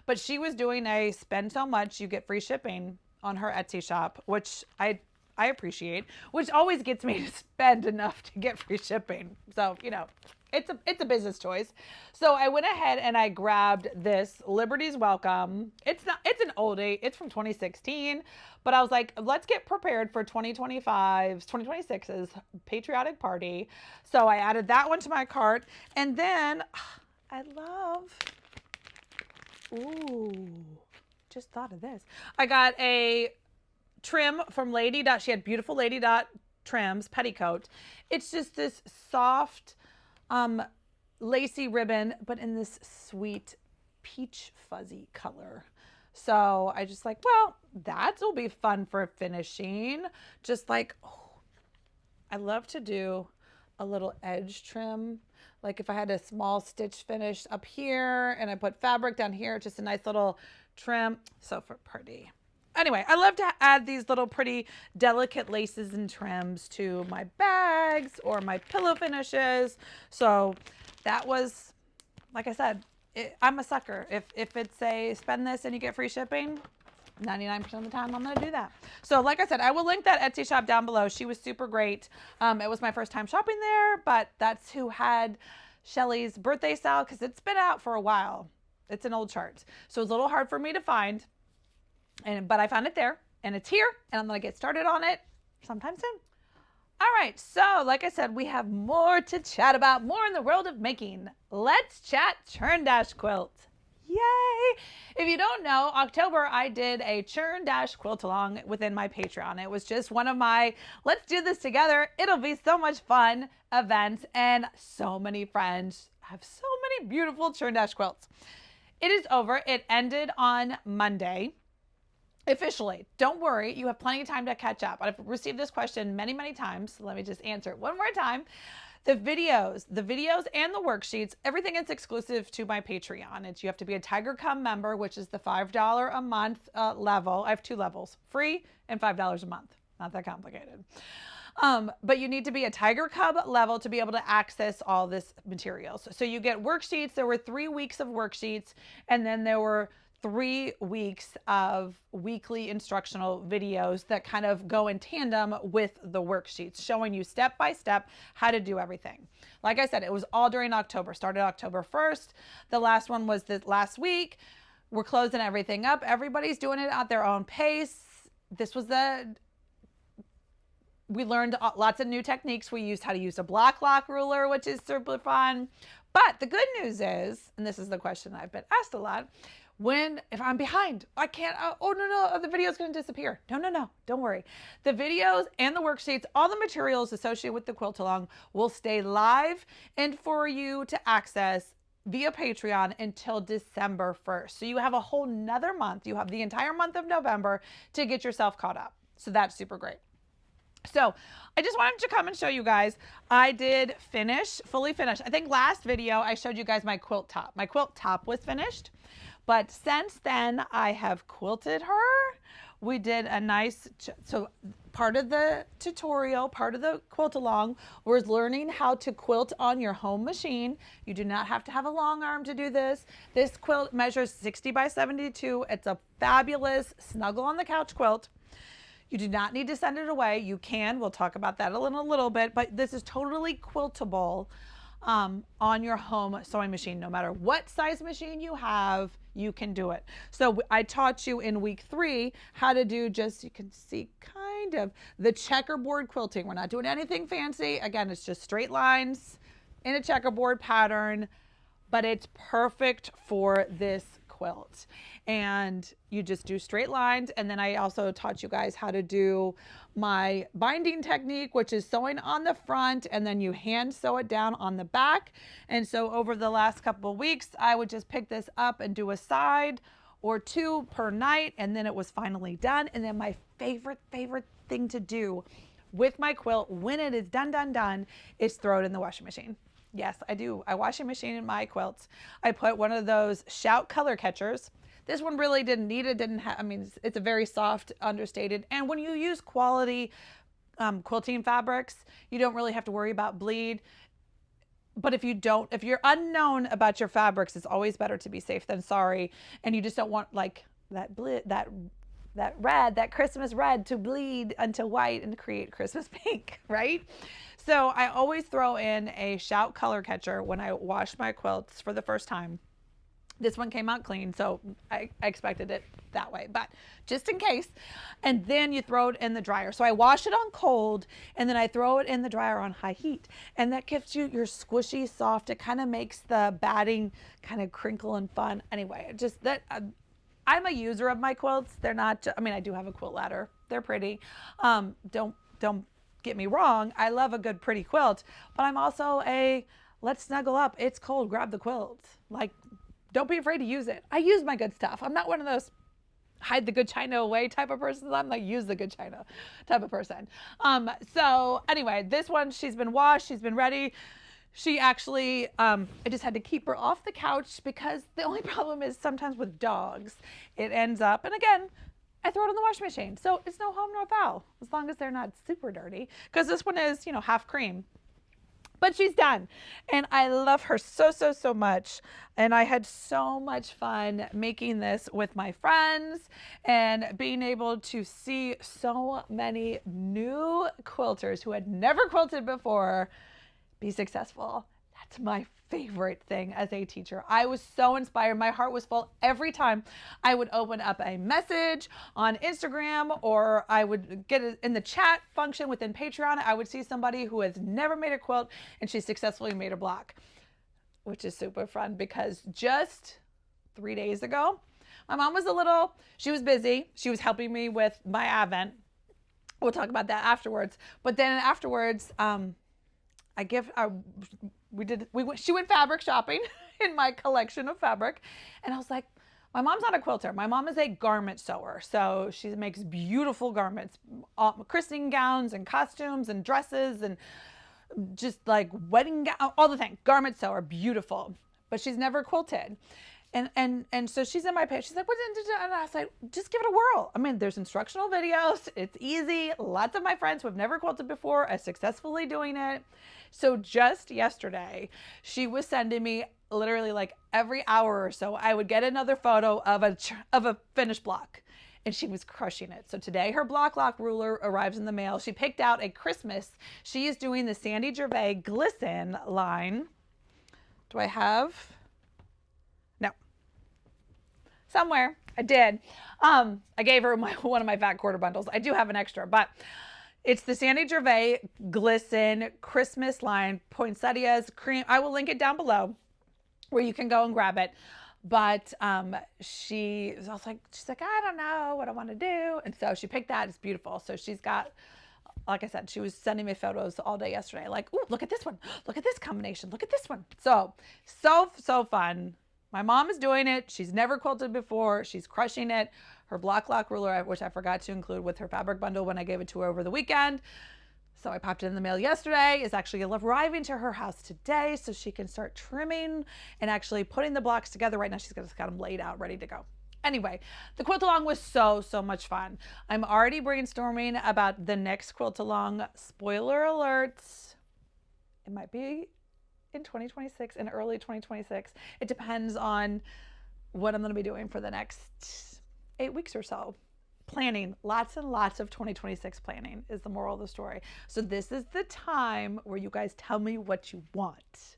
But she was doing a spend so much, you get free shipping on her Etsy shop, which I appreciate, which always gets me to spend enough to get free shipping. So, you know, it's a business choice. So I went ahead and I grabbed this Liberty's Welcome. It's an oldie. It's from 2016, but I was like, let's get prepared for 2026's patriotic party. So I added that one to my cart, and then I love, ooh, just thought of this. I got a trim from Lady Dot. She had beautiful Lady Dot trims, petticoat. It's just this soft, lacy ribbon, but in this sweet peach fuzzy color. So I just like, well, that will be fun for finishing. Just like, oh, I love to do a little edge trim. Like if I had a small stitch finish up here and I put fabric down here, just a nice little trim. So for pretty. Anyway, I love to add these little pretty delicate laces and trims to my bags or my pillow finishes. So that was, like I said, I'm a sucker. If it's a spend this and you get free shipping, 99% of the time I'm going to do that. So like I said, I will link that Etsy shop down below. She was super great. It was my first time shopping there, but that's who had Shellie's birthday sale because it's been out for a while. It's an old chart. So it's a little hard for me to find. But I found it there, and it's here, and I'm going to get started on it sometime soon. All right, so like I said, we have more to chat about, more in the world of making. Let's chat churn dash quilt. Yay! If you don't know, October I did a churn dash quilt along within my Patreon. It was just one of my let's do this together, it'll be so much fun events, and so many friends have so many beautiful churn dash quilts. It is over. It ended on Monday. Officially, don't worry, you have plenty of time to catch up. I've received this question many, many times. So let me just answer it one more time. The videos and the worksheets, everything is exclusive to my Patreon. You have to be a Tiger Cub member, which is the $5 a month level. I have 2 levels, free and $5 a month. Not that complicated. But you need to be a Tiger Cub level to be able to access all this materials. So you get worksheets. There were 3 weeks of worksheets, and then there were 3 weeks of weekly instructional videos that kind of go in tandem with the worksheets, showing you step by step how to do everything. Like I said, it was all during October. Started October 1st. The last one was this last week. We're closing everything up. Everybody's doing it at their own pace. We learned lots of new techniques. We used how to use a block lock ruler, which is super fun. But the good news is, and this is the question I've been asked a lot, if I'm behind, I can't, oh no, the video's going to disappear. No, don't worry. The videos and the worksheets, all the materials associated with the quilt along will stay live and for you to access via Patreon until December 1st. So you have a whole nother month. You have the entire month of November to get yourself caught up. So that's super great. So I just wanted to come and show you guys, I did fully finish. I think last video I showed you guys my quilt top. My quilt top was finished. But since then, I have quilted her. We did a nice, so part of the tutorial, part of the quilt along was learning how to quilt on your home machine. You do not have to have a long arm to do this. This quilt measures 60 by 72. It's a fabulous snuggle on the couch quilt. You do not need to send it away. You can, we'll talk about that in a little bit, but this is totally quiltable on your home sewing machine. No matter what size machine you have, you can do it. So I taught you in week 3 how to do just, you can see kind kind of the checkerboard quilting. We're not doing anything fancy. Again, it's just straight lines in a checkerboard pattern, but it's perfect for this quilt. And you just do straight lines. And then I also taught you guys how to do my binding technique, which is sewing on the front and then you hand sew it down on the back. And so over the last couple of weeks, I would just pick this up and do a side or two per night, and then it was finally done. And then my favorite thing to do with my quilt when it is done is throw it in the washing machine. Yes, I do. I washing machine in my quilts. I put one of those Shout color catchers. This one really didn't need it. Didn't have. I mean, it's a very soft, understated. And when you use quality quilting fabrics, you don't really have to worry about bleed. But if you're unknown about your fabrics, it's always better to be safe than sorry. And you just don't want like that red, that Christmas red to bleed into white and create Christmas pink, right? So I always throw in a Shout color catcher when I wash my quilts for the first time. This one came out clean, so I expected it that way, but just in case. And then you throw it in the dryer. So I wash it on cold, and then I throw it in the dryer on high heat. And that gives you your squishy, soft, it kind of makes the batting kind of crinkle and fun. Anyway, just that, I'm a user of my quilts. They're not, I mean, I do have a quilt ladder. They're pretty. Don't get me wrong. I love a good, pretty quilt, but I'm also let's snuggle up. It's cold, grab the quilt. Like, don't be afraid to use it. I use my good stuff. I'm not one of those hide the good china away type of person. I'm like use the good china type of person. So anyway, this one, she's been washed. She's been ready. She actually, I just had to keep her off the couch because the only problem is sometimes with dogs, it ends up, and again, I throw it in the washing machine. So it's no harm, no foul, as long as they're not super dirty. Because this one is, half cream. But she's done. And I love her so much. And I had so much fun making this with my friends and being able to see so many new quilters who had never quilted before be successful. That's my favorite thing as a teacher. I was so inspired. My heart was full every time I would open up a message on Instagram, or I would get it in the chat function within Patreon. I would see somebody who has never made a quilt and she successfully made a block, which is super fun because just 3 days ago, my mom was she was busy. She was helping me with my Advent. We'll talk about that afterwards. But then afterwards, she went fabric shopping in my collection of fabric. And I was like, my mom's not a quilter. My mom is a garment sewer. So she makes beautiful garments, christening gowns and costumes and dresses and just like wedding gown, all the things. Garment sewer, beautiful. But she's never quilted. And so she's in my page. She's like, what? And I was like, just give it a whirl. I mean, there's instructional videos. It's easy. Lots of my friends who have never quilted before are successfully doing it. So just yesterday, she was sending me literally like every hour or so, I would get another photo of a finished block. And she was crushing it. So today her block lock ruler arrives in the mail. She picked out a Christmas. She is doing the Sandy Gervais Glisten line. Do I have? No. Somewhere. I did. I gave her one of my fat quarter bundles. I do have an extra, but it's the Sandy Gervais Glisten Christmas line, poinsettias, cream. I will link it down below where you can go and grab it. But she's like, I don't know what I want to do. And so she picked that. It's beautiful. So she's got, like I said, she was sending me photos all day yesterday. Like, ooh, look at this one. Look at this combination. Look at this one. So fun. My mom is doing it. She's never quilted before. She's crushing it. Her block lock ruler, which I forgot to include with her fabric bundle when I gave it to her over the weekend. So I popped it in the mail yesterday. Is actually arriving to her house today so she can start trimming and actually putting the blocks together. Right now she's got them laid out, ready to go. Anyway, the quilt along was so much fun. I'm already brainstorming about the next quilt along. Spoiler alerts. It might be in 2026, in early 2026. It depends on what I'm going to be doing for the next 8 weeks or so. Planning, lots and lots of 2026 planning is the moral of the story. So this is the time where you guys tell me what you want.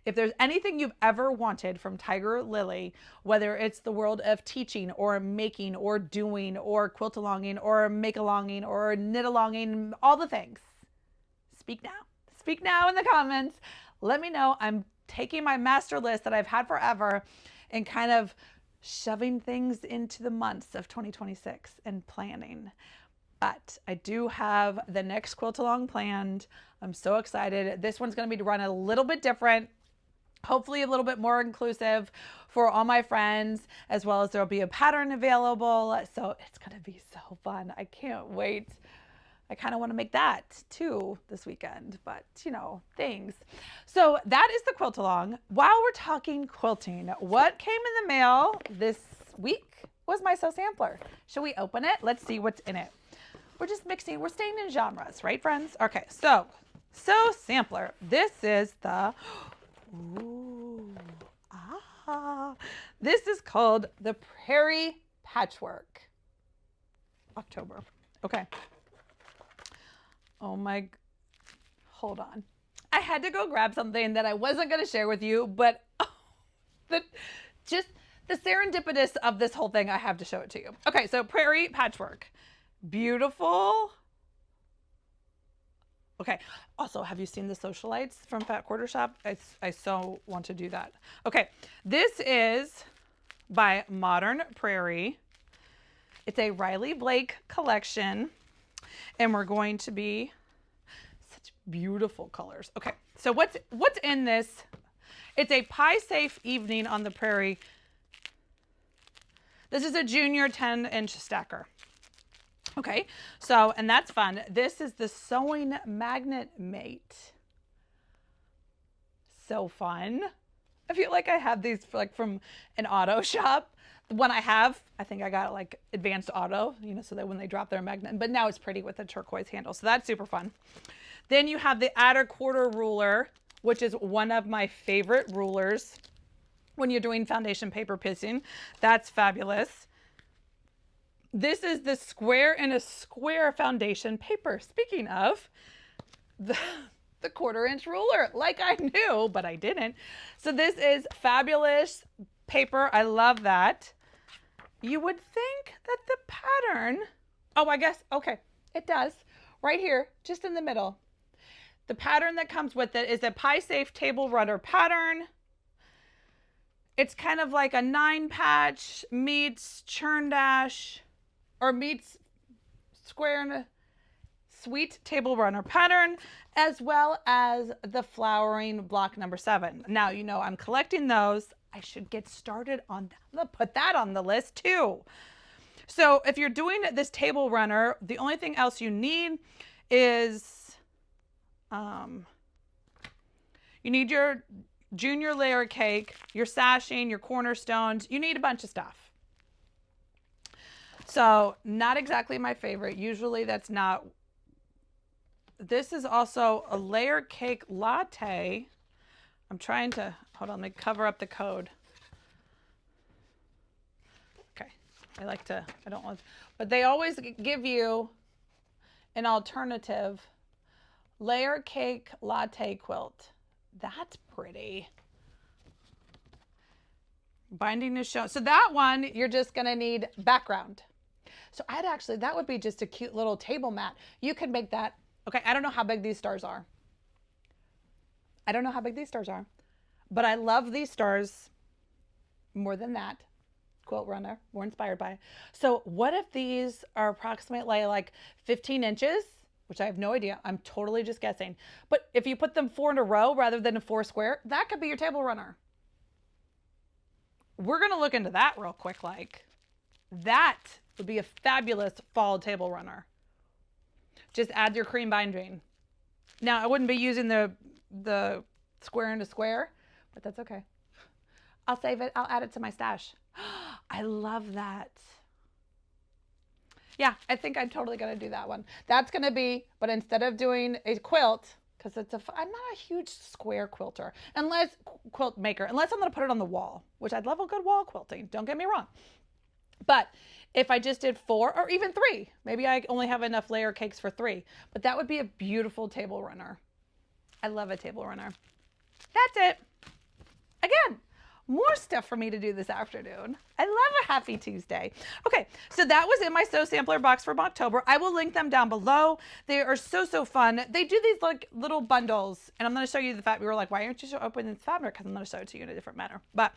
If there's anything you've ever wanted from Tiger Lily, whether it's the world of teaching or making or doing or quilt-alonging or make-alonging or knit-alonging, all the things, speak now. Speak now in the comments. Let me know. I'm taking my master list that I've had forever and kind of shoving things into the months of 2026 and planning. But I do have the next quilt along planned. I'm so excited. This one's going to be run a little bit different, hopefully a little bit more inclusive for all my friends, as well as there'll be a pattern available. So it's going to be so fun. I can't wait. I kind of want to make that too this weekend, but you know, things. So that is the quilt along. While we're talking quilting, what came in the mail this week was my Sew Sampler. Should we open it? Let's see what's in it. We're just mixing, we're staying in genres, right friends? Okay, so Sew Sampler. This is the, this is called the Prairie Patchwork. October, okay. Oh my, hold on. I had to go grab something that I wasn't going to share with you, but just the serendipitous of this whole thing, I have to show it to you. Okay, so Prairie Patchwork. Beautiful. Okay, also, have you seen the socialites from Fat Quarter Shop? I so want to do that. Okay, this is by Modern Prairie. It's a Riley Blake collection. And we're going to be such beautiful colors. Okay, so what's in this? It's a pie safe evening on the prairie. This is a junior 10-inch stacker. Okay, so, and that's fun. This is the Sewing Magnet Mate. So fun. I feel like I have these like from an auto shop. The one I have, I think I got it like advanced auto, you know, so that when they drop their magnet, but now it's pretty with a turquoise handle. So that's super fun. Then you have the Adder Quarter ruler, which is one of my favorite rulers when you're doing foundation paper piecing. That's fabulous. This is the Square in a Square foundation paper. Speaking of the 1/4-inch ruler, like I knew, but I didn't. So this is fabulous paper. I love that. You would think that the pattern, oh, I guess, okay, it does. Right here, just in the middle. The pattern that comes with it is a Pie Safe Table Runner pattern. It's kind of like a 9-patch meets Churn Dash, or meets Square and a Sweet Table Runner pattern, as well as the Flowering Block number 7. Now, you know, I'm collecting those. I should get started on, I'm gonna put that on the list too. So if you're doing this table runner, the only thing else you need is, you need your junior layer cake, your sashing, your cornerstones. You need a bunch of stuff. So not exactly my favorite. Usually that's not. This is also a layer cake latte. I'm trying to, hold on, let me cover up the code. Okay, I don't want, but they always give you an alternative layer cake latte quilt. That's pretty. Binding is shown. So that one, you're just gonna need background. So that would be just a cute little table mat. You could make that, okay, I don't know how big these stars are. I don't know how big these stars are, but I love these stars more than that. Quilt runner, more inspired by. So what if these are approximately like 15 inches, which I have no idea. I'm totally just guessing. But if you put them 4 in a row rather than a 4 square, that could be your table runner. We're going to look into that real quick. Like that would be a fabulous fall table runner. Just add your cream binding. Now I wouldn't be using the square into square, but that's okay. I'll save it. I'll add it to my stash. I love that. Yeah, I think I'm totally going to do that one. That's going to be, but instead of doing a quilt, because I'm not a huge square quilter, quilt maker, unless I'm going to put it on the wall, which I'd love a good wall quilting. Don't get me wrong. But if I just did 4 or even 3, maybe I only have enough layer cakes for 3, but that would be a beautiful table runner. I love a table runner. That's it. again, more stuff for me to do this afternoon. I love a happy Tuesday. Okay, so that was in my Sew Sampler box from October. I will link them down below. They are so, so fun. They do these like little bundles, and I'm going to show you the fabric. We were like, why aren't you opening this fabric? Because I'm going to show it to you in a different manner. But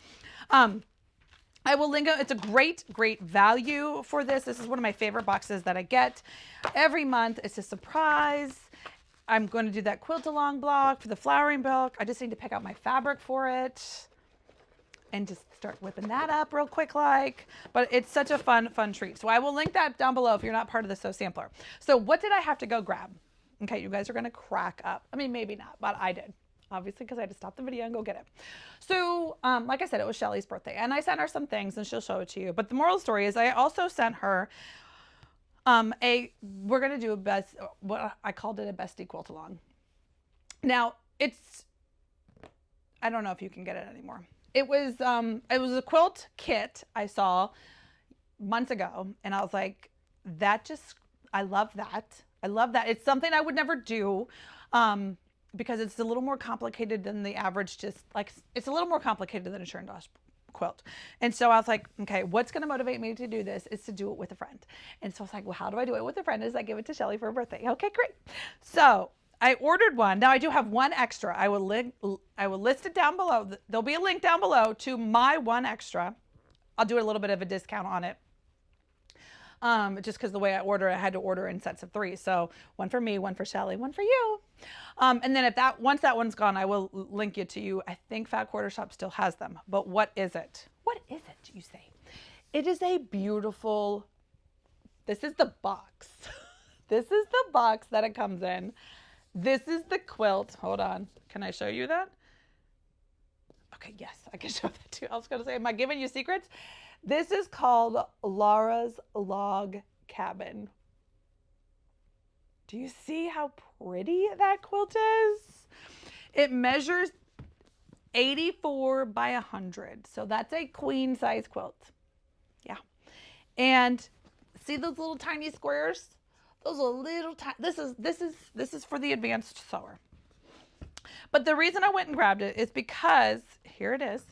I will link it. It's a great, great value for this. This is one of my favorite boxes that I get every month. It's a surprise. I'm going to do that quilt along block for the flowering book. I just need to pick out my fabric for it and just start whipping that up real quick like. But it's such a fun, fun treat. So I will link that down below if you're not part of the Sew Sampler. So what did I have to go grab? Okay, you guys are going to crack up. I mean, maybe not, but I did. Obviously, because I had to stop the video and go get it. So, like I said, it was Shellie's birthday. And I sent her some things, and she'll show it to you. But the moral of the story is I also sent her we're going to do what I called it a bestie quilt along. Now, I don't know if you can get it anymore. It was a quilt kit I saw months ago. And I was like, I love that. I love that. It's something I would never do. Because it's a little more complicated than the average, it's a little more complicated than a churn dash quilt. And so I was like, okay, what's going to motivate me to do this is to do it with a friend. And so I was like, well, how do I do it with a friend? Is I give it to Shellie for her birthday. Okay, great. So I ordered one. Now I do have one extra. I will list it down below. There'll be a link down below to my one extra. I'll do a little bit of a discount on it. Just because the way I had to order in sets of 3. So one for me, one for Shellie, one for you. And then once that one's gone, I will link it to you. I think Fat Quarter Shop still has them, but what is it? What is it, you say? It is a beautiful, this is the box. This is the box that it comes in. This is the quilt. Hold on. Can I show you that? Okay, yes, I can show that too. I was going to say, am I giving you secrets? This is called Laura's Log Cabin. Do you see how pretty that quilt is? It measures 84 by 100. So that's a queen size quilt. Yeah. And see those little tiny squares? Those are little tiny, this is for the advanced sewer. But the reason I went and grabbed it is because, here it is.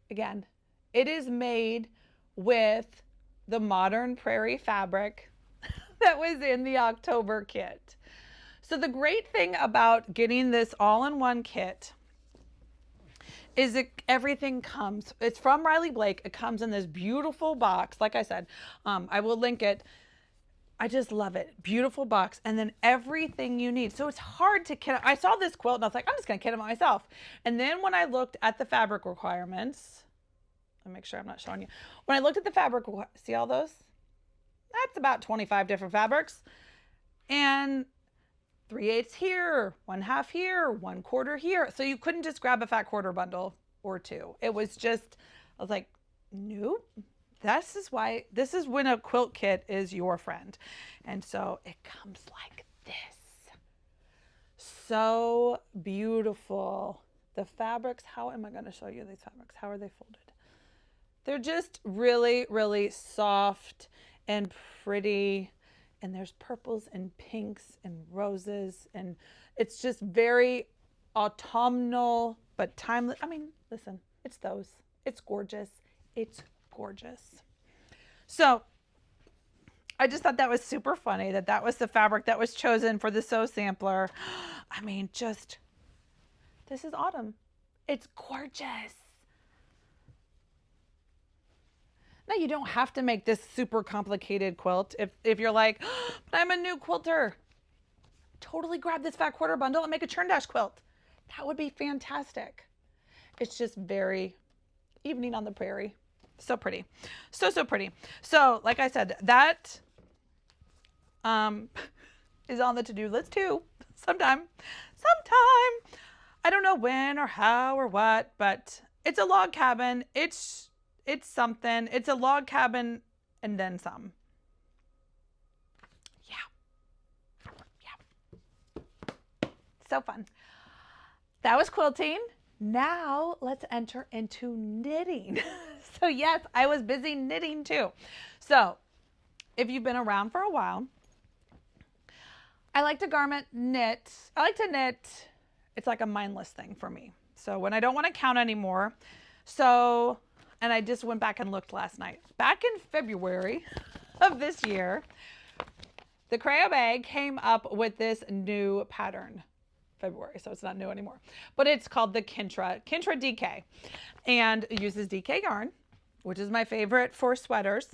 Again, it is made with the modern prairie fabric that was in the October kit. So the great thing about getting this all-in-one kit is everything comes, it's from Riley Blake. It comes in this beautiful box. Like I said, I will link it. I just love it. Beautiful box. And then everything you need. So it's hard to kit. I saw this quilt and I was like, I'm just going to kit it myself. And then when I looked at the fabric requirements, let me make sure I'm not showing you. When I looked at the fabric, see all those? That's about 25 different fabrics. And 3/8 here, 1/2 here, 1/4 here. So you couldn't just grab a fat quarter bundle or 2. It was just, I was like, nope. This is when a quilt kit is your friend. And so it comes like this. So beautiful. The fabrics, how am I going to show you these fabrics? How are they folded? They're just really, really soft and pretty. And there's purples and pinks and roses. And it's just very autumnal, but timeless. I mean, listen, it's those. It's gorgeous. It's gorgeous. So I just thought that was super funny that was the fabric that was chosen for the Sew Sampler. I mean, just, this is autumn. It's gorgeous. Now you don't have to make this super complicated quilt. If you're like, oh, but I'm a new quilter, totally grab this fat quarter bundle and make a churn dash quilt. That would be fantastic. It's just very evening on the prairie. So pretty. So, so pretty. So like I said, that is on the to-do list too. Sometime. I don't know when or how or what, but it's a log cabin. It's something. It's a log cabin and then some. Yeah. So fun. That was quilting. Now let's enter into knitting. So yes, I was busy knitting too. So if you've been around for a while, I like to knit. I like to knit. It's like a mindless thing for me. So when I don't want to count anymore. So, and I just went back and looked last night. Back in February of this year, the CreaBea came up with this new pattern. February, so it's not new anymore. But it's called the Kintra DK. And it uses DK yarn, which is my favorite for sweaters.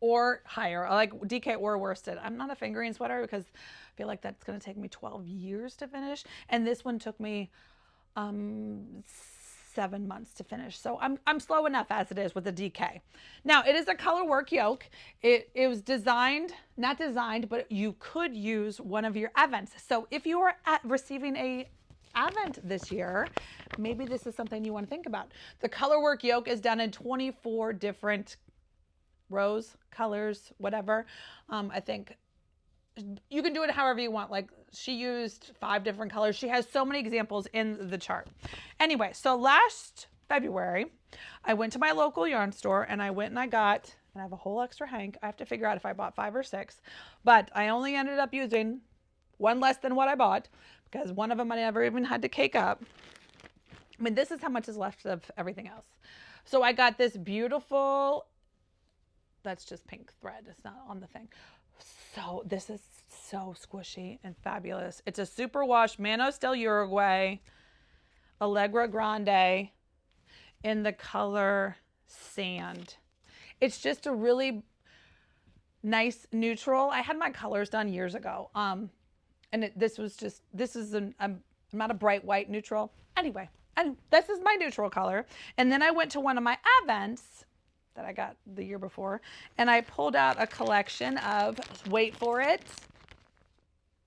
Or higher. I like DK or worsted. I'm not a fingering sweater because I feel like that's going to take me 12 years to finish. And this one took me 7 months to finish. So I'm slow enough as it is with the DK. Now, it is a color work yoke. It was designed, not designed, but you could use one of your events. So if you are receiving a event this year, maybe this is something you want to think about. The color work yoke is done in 24 different rows, colors, whatever. I think you can do it however you want. Like she used 5 different colors. She has so many examples in the chart. Anyway, so last February, I went to my local yarn store and I went and I got, and I have a whole extra hank. I have to figure out if I bought 5 or 6, but I only ended up using one less than what I bought because one of them I never even had to cake up. I mean, this is how much is left of everything else. So I got this beautiful, that's just pink thread. It's not on the thing. So this is so squishy and fabulous. It's a superwash Manos del Uruguay Allegra Grande in the color Sand. It's just a really nice neutral. I had my colors done years ago. And this is I'm not a bright white neutral. Anyway, and this is my neutral color. And then I went to one of my events that I got the year before, and I pulled out a collection of, wait for it,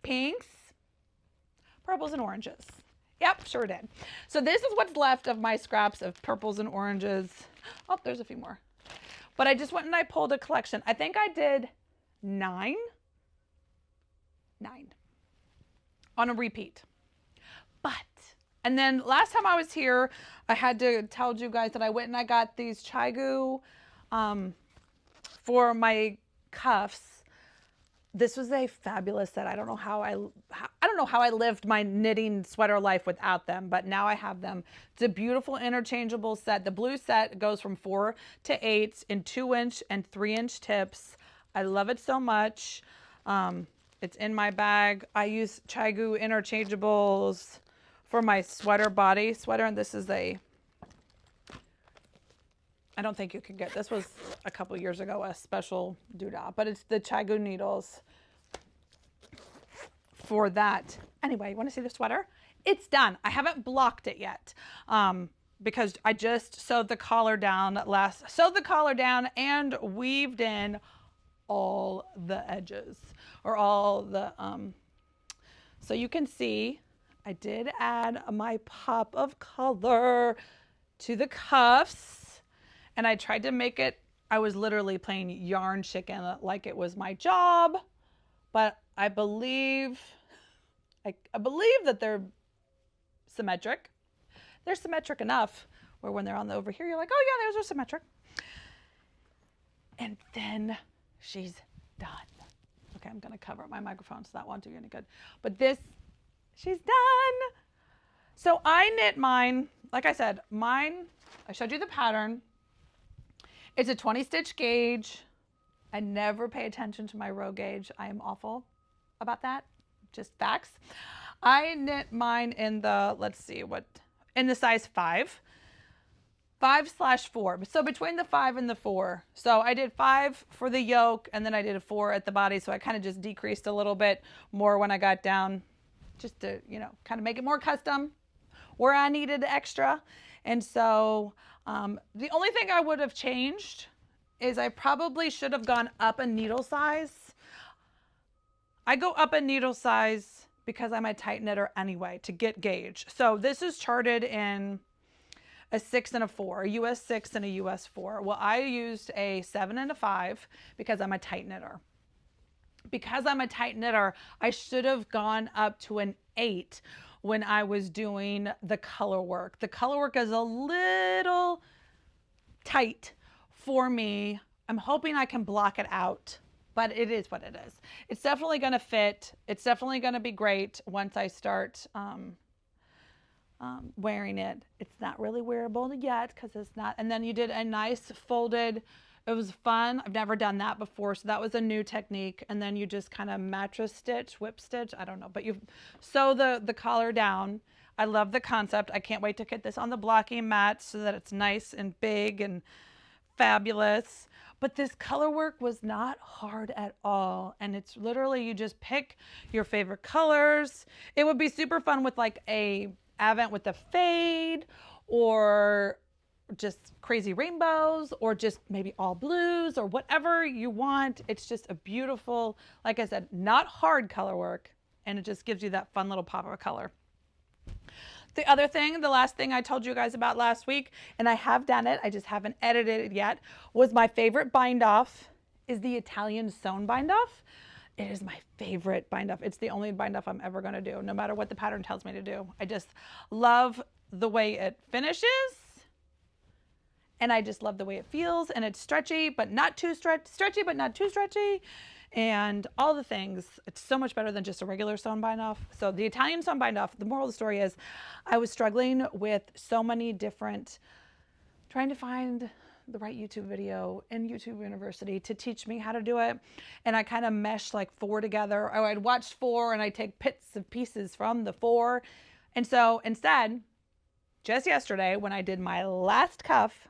pinks, purples, and oranges. Yep, sure did. So this is what's left of my scraps of purples and oranges. Oh, there's a few more. But I just went and I pulled a collection. I think I did 9 on a repeat. But, and then last time I was here, I had to tell you guys that I went and I got these ChiaoGoo for my cuffs. This was a fabulous set. I don't know how I lived my knitting sweater life without them, but now I have them. It's a beautiful interchangeable set. The blue set goes from 4 to 8 in 2-inch and 3-inch tips. I love it so much. It's in my bag. I use ChiaoGoo interchangeables for my sweater body sweater, and this is I don't think you can get, this was a couple years ago, a special doodah, but it's the ChiaoGoo needles for that. Anyway, you want to see the sweater? It's done. I haven't blocked it yet because I just sewed the collar down and weaved in all the edges or all the, so you can see I did add my pop of color to the cuffs. And I tried to make it, I was literally playing yarn chicken like it was my job, but I believe that they're symmetric. They're symmetric enough where when they're on the over here, you're like, oh yeah, those are symmetric. And then she's done. Okay, I'm gonna cover up my microphone so that won't do you any good. But this, she's done. So I knit mine, like I said, I showed you the pattern. It's a 20 stitch gauge. I never pay attention to my row gauge. I am awful about that. Just facts. I knit mine in the, in the size 5. 5/4. So between the 5 and the 4. So I did 5 for the yoke and then I did a 4 at the body. So I kind of just decreased a little bit more when I got down just to, kind of make it more custom where I needed extra. And so the only thing I would have changed is I probably should have gone up a needle size. I go up a needle size because I'm a tight knitter anyway to get gauge. So this is charted in a 6 and a 4, a US 6 and a US 4. Well, I used a 7 and a 5 because I'm a tight knitter. Because I'm a tight knitter, I should have gone up to an 8 when I was doing the color work. The color work is a little tight for me. I'm hoping I can block it out, but it is what it is. It's definitely going to fit. It's definitely going to be great once I start wearing it. It's not really wearable yet because it's not. And then you did a nice folded, it was fun. I've never done that before. So that was a new technique. And then you just kind of mattress stitch, whip stitch, I don't know, but you sew the collar down. I love the concept. I can't wait to get this on the blocking mat so that it's nice and big and fabulous. But this color work was not hard at all. And it's literally, you just pick your favorite colors. It would be super fun with like a advent with a fade, or just crazy rainbows, or just maybe all blues, or whatever you want. It's just a beautiful, like I said, not hard color work. And it just gives you that fun little pop of color. The other thing, the last thing I told you guys about last week, and I have done it, I just haven't edited it yet, was my favorite bind off is the Italian sewn bind off. It is my favorite bind off. It's the only bind off I'm ever going to do, no matter what the pattern tells me to do. I just love the way it finishes, and I just love the way it feels, and it's stretchy, but not too stretchy, but not too stretchy. And all the things. It's so much better than just a regular sewn bind off. So the Italian sewn bind off, the moral of the story is I was struggling with so many different, trying to find the right YouTube video in YouTube University to teach me how to do it. And I kind of meshed like 4 together. Or I'd watch 4 and I'd take bits and pieces from the 4. And so instead, just yesterday when I did my last cuff,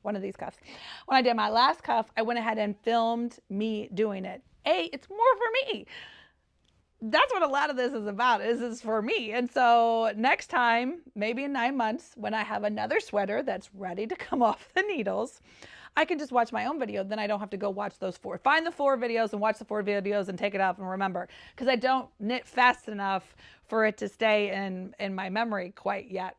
one of these cuffs. When I did my last cuff, I went ahead and filmed me doing it. It's more for me. That's what a lot of this is about, is for me. And so next time, maybe in 9 months, when I have another sweater that's ready to come off the needles, I can just watch my own video. Then I don't have to go watch those 4. Find the 4 videos and watch the 4 videos and take it off and remember. Because I don't knit fast enough for it to stay in my memory quite yet.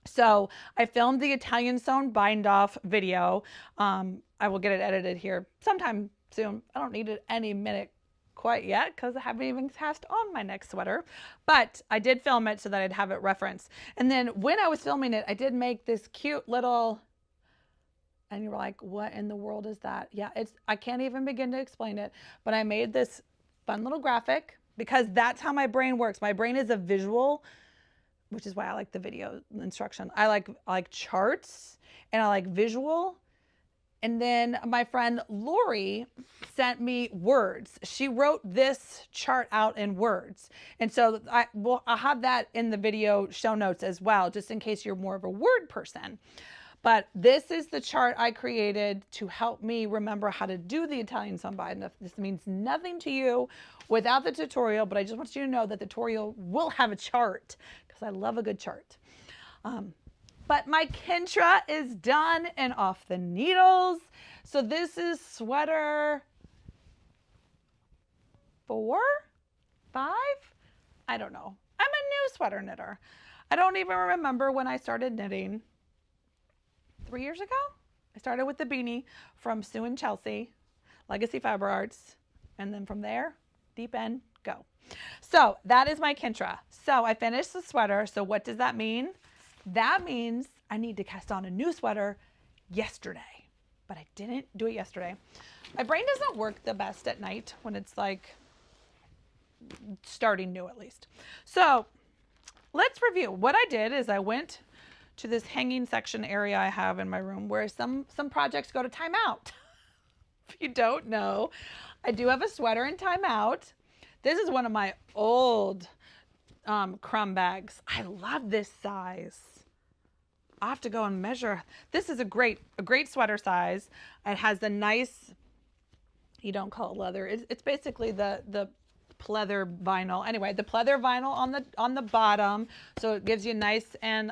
So I filmed the Italian sewn bind off video. I will get it edited here sometime soon. I don't need it any minute quite yet because I haven't even cast on my next sweater, but I did film it so that I'd have it referenced. And then when I was filming it, I did make this cute little, and you were like, what in the world is that? Yeah, I can't even begin to explain it, but I made this fun little graphic because that's how my brain works. My brain is a visual, which is why I like the video instruction. I like charts and I like visual. And then my friend Lori sent me words. She wrote this chart out in words. And so I'll have that in the video show notes as well, just in case you're more of a word person. But this is the chart I created to help me remember how to do the Italian sewn bind off. This means nothing to you without the tutorial, but I just want you to know that the tutorial will have a chart because I love a good chart. But my Kintra is done and off the needles. So this is sweater 4, 5? I don't know. I'm a new sweater knitter. I don't even remember when I started knitting. 3 years ago? I started with the beanie from Sue and Chelsea, Legacy Fiber Arts, and then from there, deep end, go. So that is my Kintra. So I finished the sweater. So what does that mean? That means I need to cast on a new sweater yesterday, but I didn't do it yesterday. My brain doesn't work the best at night when it's like starting new at least. So let's review. What I did is I went to this hanging section area I have in my room where some projects go to timeout. If you don't know, I do have a sweater in timeout. This is one of my old crumb bags. I love this size. I have to go and measure. This is a great sweater size. It has the nice, you don't call it leather. It's basically the pleather vinyl. Anyway, the pleather vinyl on the bottom, so it gives you nice and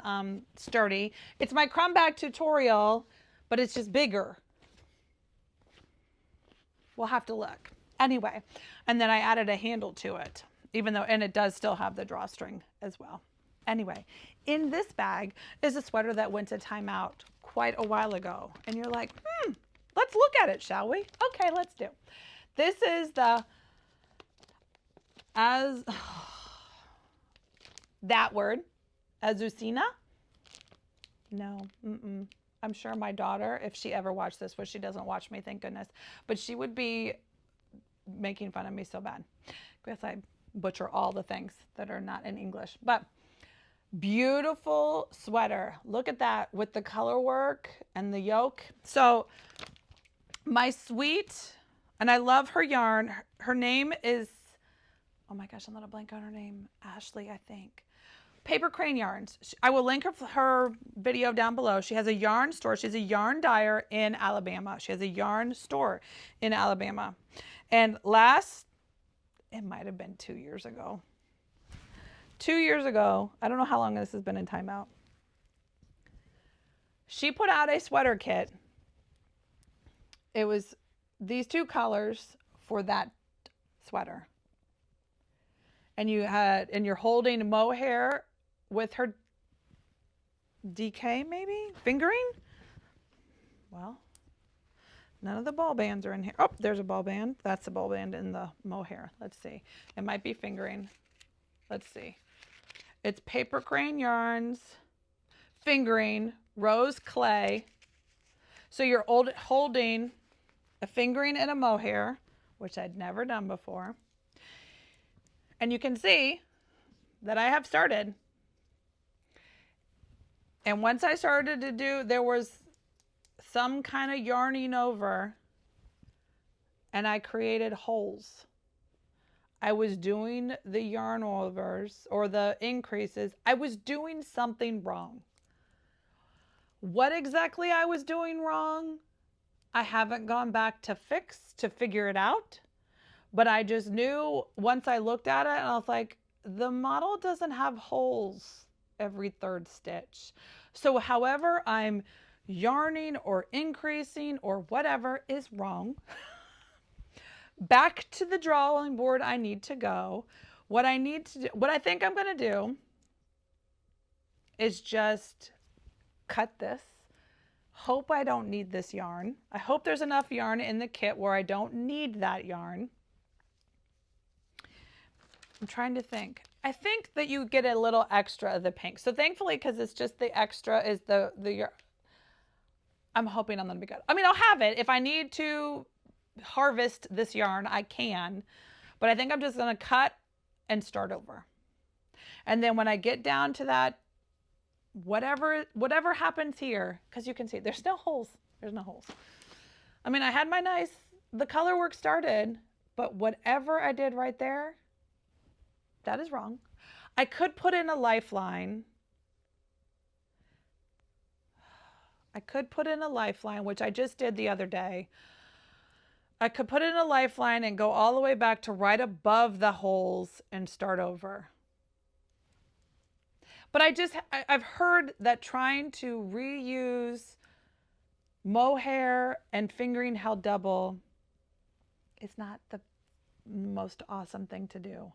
sturdy. It's my crumb bag tutorial, but it's just bigger. We'll have to look. Anyway, and then I added a handle to it, even though, and it does still have the drawstring as well. Anyway, in this bag is a sweater that went to timeout quite a while ago. And you're like, let's look at it, shall we? Okay, let's do. This is the that word, Azucena. No, I'm sure my daughter, if she ever watched this, which she doesn't watch me, thank goodness, but she would be making fun of me so bad. I guess I butcher all the things that are not in English. But Beautiful sweater. Look at that with the color work and the yoke. So my sweet, and I love her yarn. Her name is, oh my gosh, I'm not a blank on her name. Ashley, I think. Paper Crane Yarns. I will link her video down below. She has a yarn store. She's a yarn dyer in Alabama. She has a yarn store in Alabama. And it might have been 2 years ago. 2 years ago, I don't know how long this has been in timeout. She put out a sweater kit. It was these two colors for that sweater. And you're holding mohair with her DK, maybe fingering. Well, none of the ball bands are in here. Oh, there's a ball band. That's the ball band in the mohair. Let's see. It might be fingering. Let's see. It's Paper Crane Yarns, fingering, rose clay. So you're holding a fingering and a mohair, which I'd never done before. And you can see that I have started. And once I started to do, there was some kind of yarning over, and I created holes. I was doing the yarn overs or the increases. I was doing something wrong. What exactly I was doing wrong, I haven't gone back to figure it out. But I just knew once I looked at it, and I was like, the model doesn't have holes every third stitch. So however I'm yarning or increasing or whatever is wrong. Back to the drawing board I need to go. What I think I'm going to do is just cut this. Hope I don't need this yarn. I hope there's enough yarn in the kit where I don't need that yarn. I'm trying to think. I think that you get a little extra of the pink. So thankfully, because it's just the extra is the yarn. I'm hoping I'm going to be good. I mean, I'll have it. If I need to harvest this yarn, I can. But I think I'm just going to cut and start over. And then when I get down to that, whatever happens here, because you can see there's no holes. There's no holes. I mean, I had the color work started, but whatever I did right there, that is wrong. I could put in a lifeline. Which I just did the other day. I could put in a lifeline and go all the way back to right above the holes and start over. But I've heard that trying to reuse mohair and fingering held double is not the most awesome thing to do.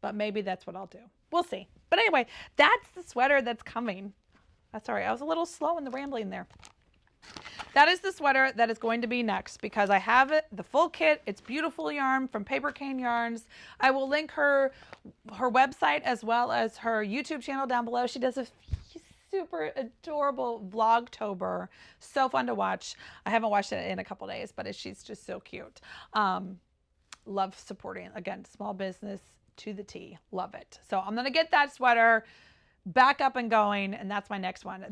But maybe that's what I'll do. We'll see. But anyway, that's the sweater that's coming. Sorry, I was a little slow in the rambling there. That is the sweater that is going to be next because I have it, the full kit. It's beautiful yarn from Paper Crane Yarns. I will link her website as well as her YouTube channel down below. She does a super adorable Vlogtober. So fun to watch. I haven't watched it in a couple days, but she's just so cute. Love supporting, again, small business to the T. Love it. So I'm going to get that sweater back up and going, and that's my next one.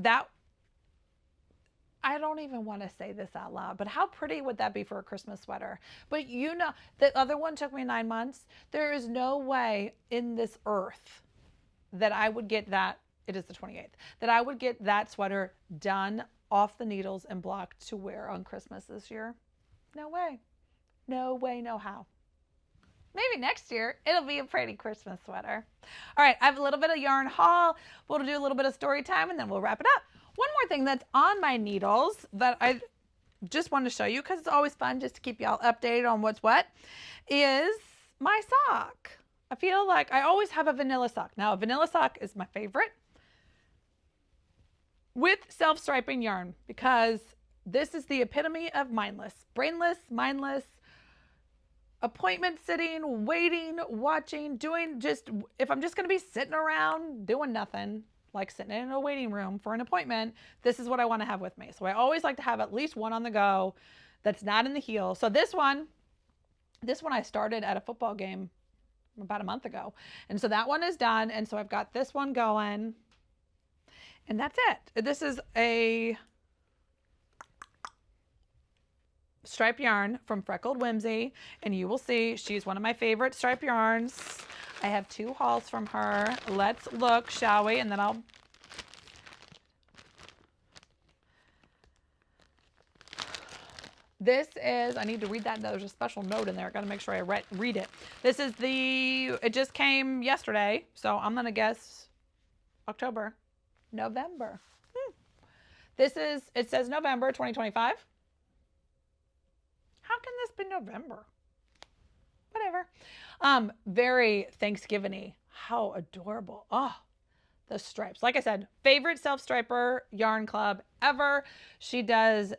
I don't even want to say this out loud, but how pretty would that be for a Christmas sweater? But you know, the other one took me 9 months. There is no way in this earth that I would get that, it is the 28th, that I would get that sweater done off the needles and blocked to wear on Christmas this year. No way. No way, no how. Maybe next year it'll be a pretty Christmas sweater. All right, I have a little bit of yarn haul. We'll do a little bit of story time and then we'll wrap it up. One more thing that's on my needles that I just wanted to show you because it's always fun just to keep y'all updated on what's what is my sock. I feel like I always have a vanilla sock. Now, a vanilla sock is my favorite with self-striping yarn because this is the epitome of mindless, brainless, mindless, appointment sitting, waiting, watching, doing if I'm just going to be sitting around doing nothing, like sitting in a waiting room for an appointment, this is what I want to have with me. So I always like to have at least one on the go that's not in the heel. So this one I started at a football game about a month ago. And so that one is done. And so I've got this one going. And that's it. This is a stripe yarn from Freckled Whimsy. And you will see she's one of my favorite stripe yarns. I have 2 hauls from her. Let's look, shall we? And then I'll... This is, I need to read that. There's a special note in there. I got to make sure I read it. This is it just came yesterday. So I'm going to guess October, November. This is, it says November 2025. How can this be November? Whatever. Very Thanksgiving-y. How adorable. Oh, the stripes. Like I said, favorite self-striper yarn club ever. She does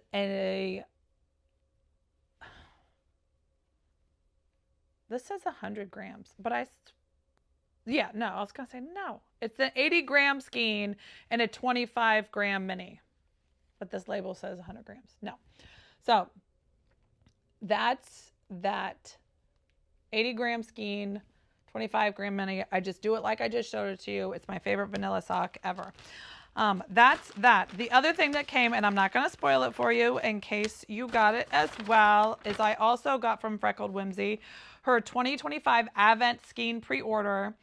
this says 100 grams, but I was going to say no. It's an 80-gram skein and a 25-gram mini. But this label says 100 grams. No. So that's that 80-gram skein, 25-gram mini. I just do it like I just showed it to you. It's my favorite vanilla sock ever. That's that. The other thing that came, and I'm not going to spoil it for you in case you got it as well, is I also got from Freckled Whimsy her 2025 Advent Skein pre-order.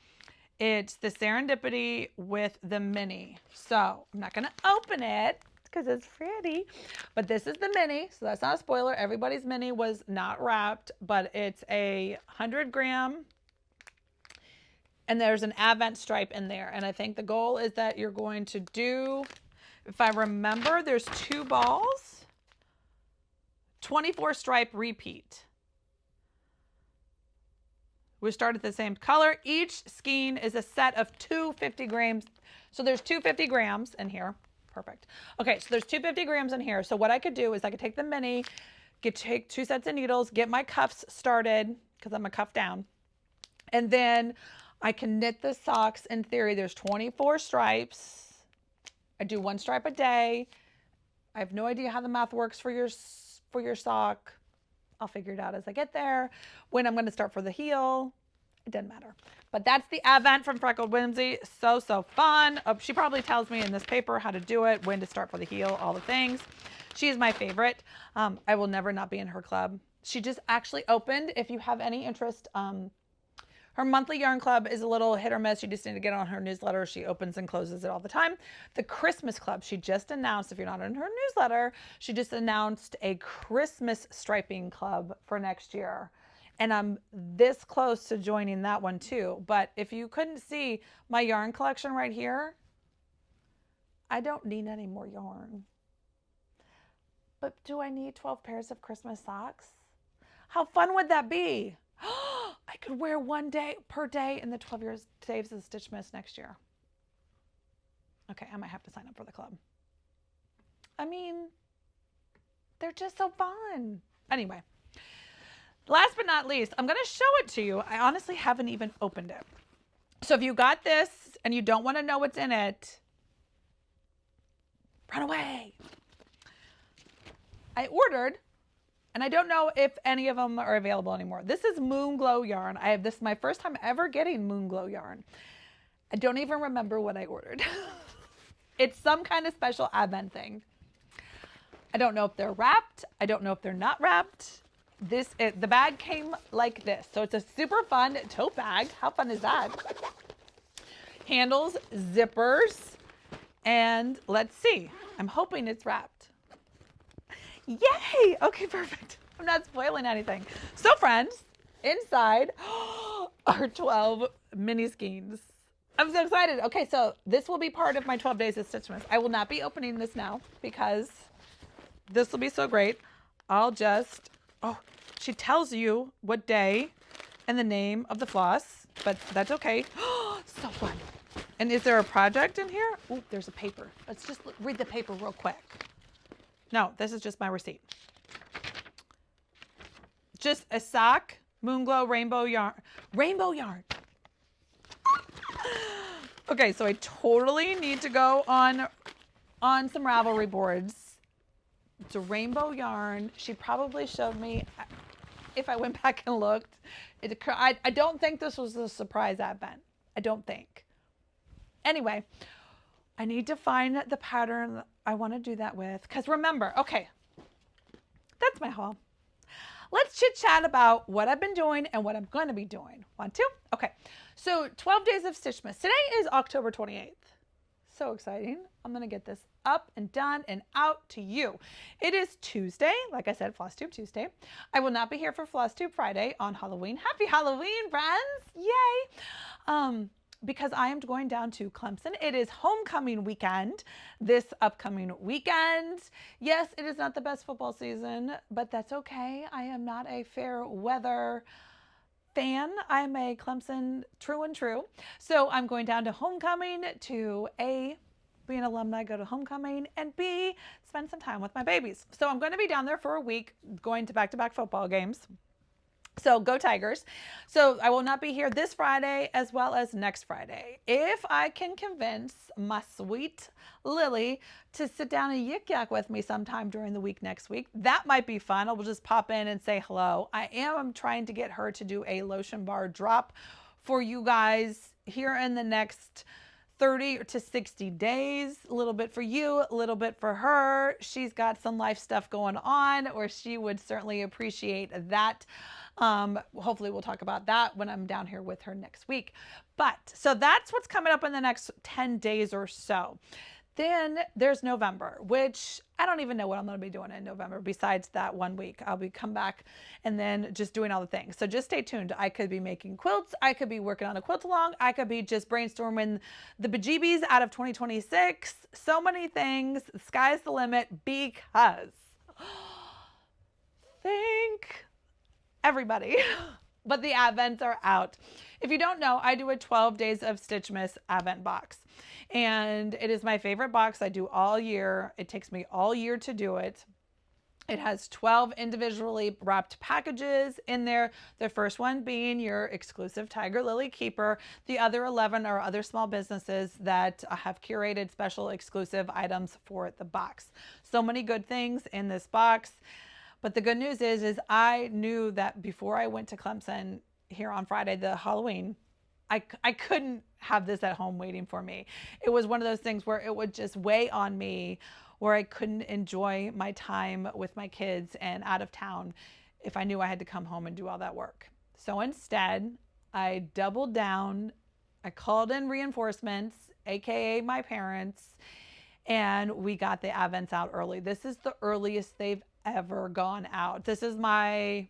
It's the Serendipity with the mini. So I'm not going to open it because it's pretty, but this is the mini. So that's not a spoiler. Everybody's mini was not wrapped, but it's a 100-gram. And there's an Advent stripe in there. And I think the goal is that you're going to do, if I remember, there's 2 balls, 24 stripe repeat. We start at the same color. Each skein is a set of 250 grams. So there's 250 grams in here. Perfect. Okay, so there's 250 grams in here. So what I could do is I could take the mini, take 2 sets of needles, get my cuffs started, because I'm a cuff down. And then I can knit the socks. In theory, there's 24 stripes. I do 1 stripe a day. I have no idea how the math works for your sock. I'll figure it out as I get there. When I'm going to start for the heel, it doesn't matter. But that's the Advent from Freckled Whimsy. So fun. She probably tells me in this paper how to do it, when to start for the heel, all the things. She is my favorite. I will never not be in her club. She just actually opened, if you have any interest, her monthly yarn club is a little hit or miss. You just need to get on her newsletter. She opens and closes it all the time. The Christmas club, she just announced, if you're not in her newsletter, she just announced a Christmas striping club for next year. And I'm this close to joining that one too. But if you couldn't see my yarn collection right here, I don't need any more yarn. But do I need 12 pairs of Christmas socks? How fun would that be? I could wear 1 day per day in the 12 years days of Stitchmas next year. Okay, I might have to sign up for the club. I mean, they're just so fun. Anyway, last but not least, I'm going to show it to you. I honestly haven't even opened it. So if you got this and you don't want to know what's in it, run away. I ordered, and I don't know if any of them are available anymore. This is Moon Glow yarn. This is my first time ever getting Moon Glow yarn. I don't even remember what I ordered. It's some kind of special Advent thing. I don't know if they're wrapped. I don't know if they're not wrapped. The bag came like this. So it's a super fun tote bag. How fun is that? Handles, zippers, and let's see. I'm hoping it's wrapped. Yay! Okay, perfect. I'm not spoiling anything. So friends, inside are 12 mini skeins. I'm so excited. Okay, so this will be part of my 12 days of Stitchmas. I will not be opening this now because this will be so great. I'll just, she tells you what day and the name of the floss, but that's okay. So fun. And is there a project in here? Oh, there's a paper. Let's just read the paper real quick. No, this is just my receipt. Just a sock, Moon Glow rainbow yarn. Rainbow yarn. Okay, so I totally need to go on some Ravelry boards. It's a rainbow yarn. She probably showed me. if I went back and looked. I don't think this was a surprise advent. I don't think. Anyway, I need to find the pattern I want to do that with. Because remember, okay, that's my haul. Let's chit chat about what I've been doing and what I'm going to be doing. Want to? Okay. So 12 days of Stitchmas. Today is October 28th. So exciting. I'm going to get this up and done and out to you. It is Tuesday. Like I said, Flosstube Tuesday. I will not be here for Flosstube Friday on Halloween. Happy Halloween, friends. Yay. Because I am going down to Clemson. It is homecoming weekend this upcoming weekend. Yes, it is not the best football season, but that's okay. I am not a fair weather fan. I'm a Clemson true and true. So I'm going down to homecoming to A, be an alumni, go to homecoming, and B, spend some time with my babies. So I'm going to be down there for a week, going to back-to-back football games. So go Tigers. So I will not be here this Friday as well as next Friday. If I can convince my sweet Lily to sit down and yik yak with me sometime during the week next week, that might be fun. I will just pop in and say hello. I am trying to get her to do a lotion bar drop for you guys here in the next 30 to 60 days, a little bit for you, a little bit for her. She's got some life stuff going on, or she would certainly appreciate that. Hopefully we'll talk about that when I'm down here with her next week. But so that's what's coming up in the next 10 days or so. Then there's November, which I don't even know what I'm going to be doing in November besides that 1 week. I'll be come back and then just doing all the things. So just stay tuned. I could be making quilts. I could be working on a quilt along. I could be just brainstorming the bejeebies out of 2026. So many things. The sky's the limit because think everybody, but the advents are out. If you don't know, I do a 12 days of Stitchmas advent box, and it is my favorite box I do all year. It takes me all year to do it. It has 12 individually wrapped packages in there. The first one being your exclusive Tiger Lily Keeper. The other 11 are other small businesses that have curated special exclusive items for the box. So many good things in this box. But the good news is I knew that before I went to Clemson here on Friday, the Halloween, I couldn't have this at home waiting for me. It was one of those things where it would just weigh on me, where I couldn't enjoy my time with my kids and out of town if I knew I had to come home and do all that work. So instead, I doubled down. I called in reinforcements, AKA my parents, and we got the advents out early. This is the earliest they've ever gone out. This is my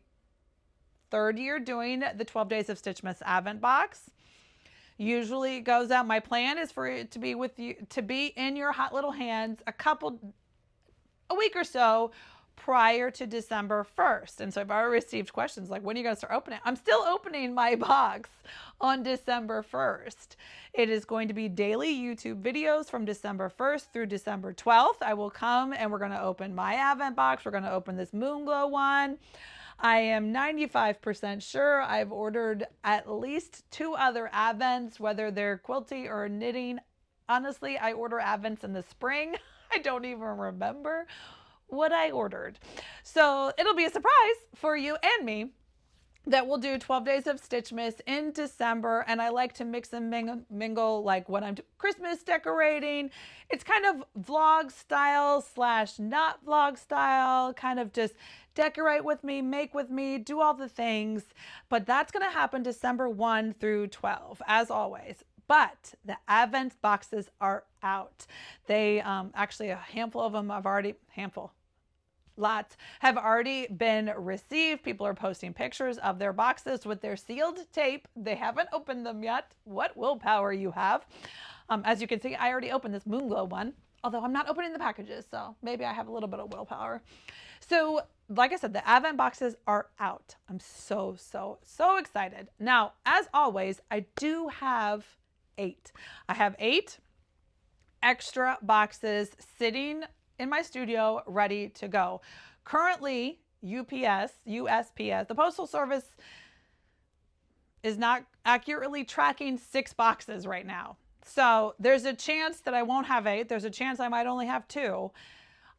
third year doing the 12 Days of Stitchmas Advent box. Usually it goes out. My plan is for it to be with you, to be in your hot little hands a week or so prior to December 1st. And so I've already received questions like, when are you going to start opening? I'm still opening my box on December 1st. It is going to be daily YouTube videos from December 1st through December 12th. I will come and we're going to open my Advent box. We're going to open this Moonglow one. I am 95% sure I've ordered at least 2 other Advents, whether they're quilty or knitting. Honestly, I order Advents in the spring. I don't even remember what I ordered. So it'll be a surprise for you and me that we'll do 12 Days of Stitchmas in December. And I like to mix and mingle like when I'm Christmas decorating. It's kind of vlog style / not vlog style, kind of just decorate with me, make with me, do all the things. But that's going to happen December 1 through 12, as always. But the Advent boxes are out. They actually, a handful of them have already, lots have already been received. People are posting pictures of their boxes with their sealed tape. They haven't opened them yet. What willpower you have. As you can see, I already opened this Moonglow one, although I'm not opening the packages, so maybe I have a little bit of willpower. So like I said, the Advent boxes are out. I'm so excited. Now, as always, I do have 8. I have 8 extra boxes sitting in my studio ready to go. Currently, USPS, the Postal Service is not accurately tracking 6 boxes right now. So there's a chance that I won't have 8. There's a chance I might only have 2.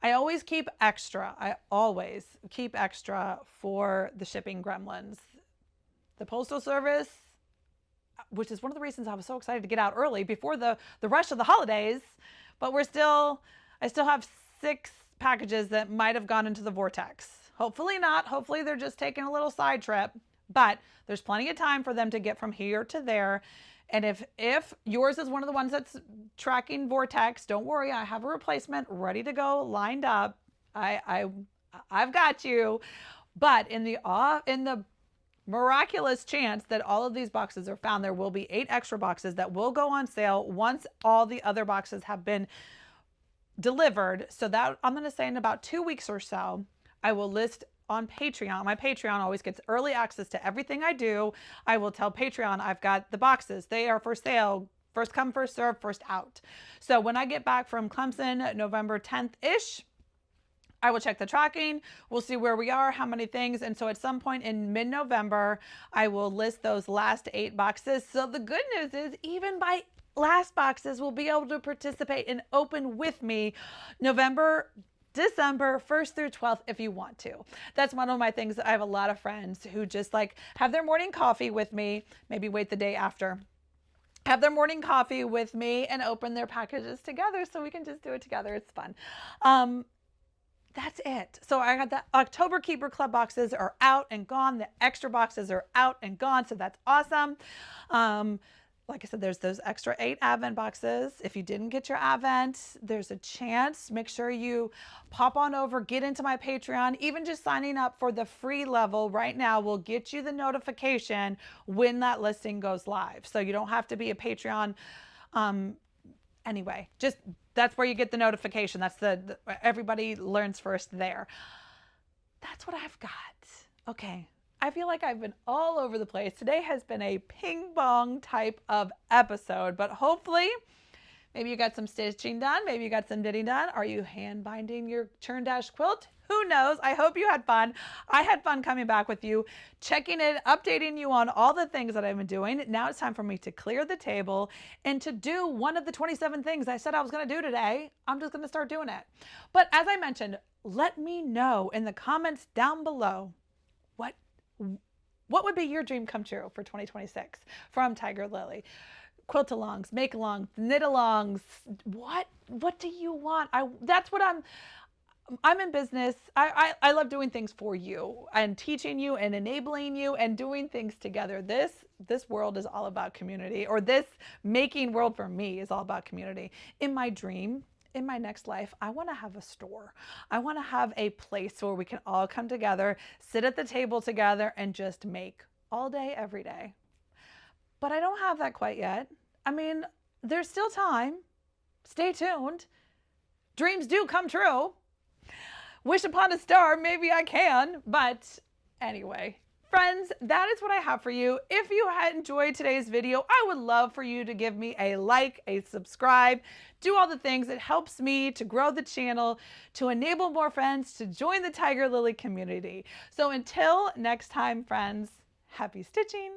I always keep extra. I always keep extra for the shipping gremlins. The Postal Service, which is one of the reasons I was so excited to get out early before the rush of the holidays, but I still have 6 packages that might have gone into the vortex. Hopefully not. Hopefully they're just taking a little side trip, but there's plenty of time for them to get from here to there. And if yours is one of the ones that's tracking vortex, don't worry, I have a replacement ready to go, lined up. I've got you. But in the miraculous chance that all of these boxes are found, there will be 8 extra boxes that will go on sale once all the other boxes have been delivered. So that, I'm going to say, in about 2 weeks or so, I will list on Patreon. My Patreon always gets early access to everything I do. I will tell Patreon I've got the boxes. They are for sale. First come, first serve, first out. So when I get back from Clemson, November 10th-ish, I will check the tracking. We'll see where we are, how many things. And so at some point in mid-November, I will list those last 8 boxes. So the good news is, even by last boxes, we'll be able to participate and open with me November, December 1st through 12th if you want to. That's one of my things. I have a lot of friends who just like have their morning coffee with me, maybe wait the day after, have their morning coffee with me and open their packages together so we can just do it together. It's fun. That's it. So I got the October Keeper Club boxes are out and gone. The extra boxes are out and gone. So that's awesome. Like I said, there's those extra 8 Advent boxes. If you didn't get your Advent, there's a chance. Make sure you pop on over, get into my Patreon. Even just signing up for the free level right now will get you the notification when that listing goes live. So you don't have to be a Patreon. Anyway, just that's where you get the notification. That's everybody learns first there. That's what I've got. Okay. I feel like I've been all over the place. Today has been a ping pong type of episode, but hopefully maybe you got some stitching done. Maybe you got some knitting done. Are you hand binding your churn dash quilt? Who knows? I hope you had fun. I had fun coming back with you, checking in, updating you on all the things that I've been doing. Now it's time for me to clear the table and to do one of the 27 things I said I was going to do today. I'm just going to start doing it. But as I mentioned, let me know in the comments down below what would be your dream come true for 2026 from Tiger Lily? Quilt alongs, make alongs, knit alongs. What do you want? That's what I'm in business. I love doing things for you and teaching you and enabling you and doing things together. This world is all about community, or this making world for me is all about community. In my dream, in my next life, I want to have a store. I want to have a place where we can all come together, sit at the table together, and just make all day, every day. But I don't have that quite yet. I mean, there's still time. Stay tuned. Dreams do come true. Wish upon a star, maybe I can. But anyway, friends, that is what I have for you. If you had enjoyed today's video, I would love for you to give me a like, a subscribe, do all the things. It helps me to grow the channel, to enable more friends to join the Tiger Lily community. So until next time, friends, happy stitching.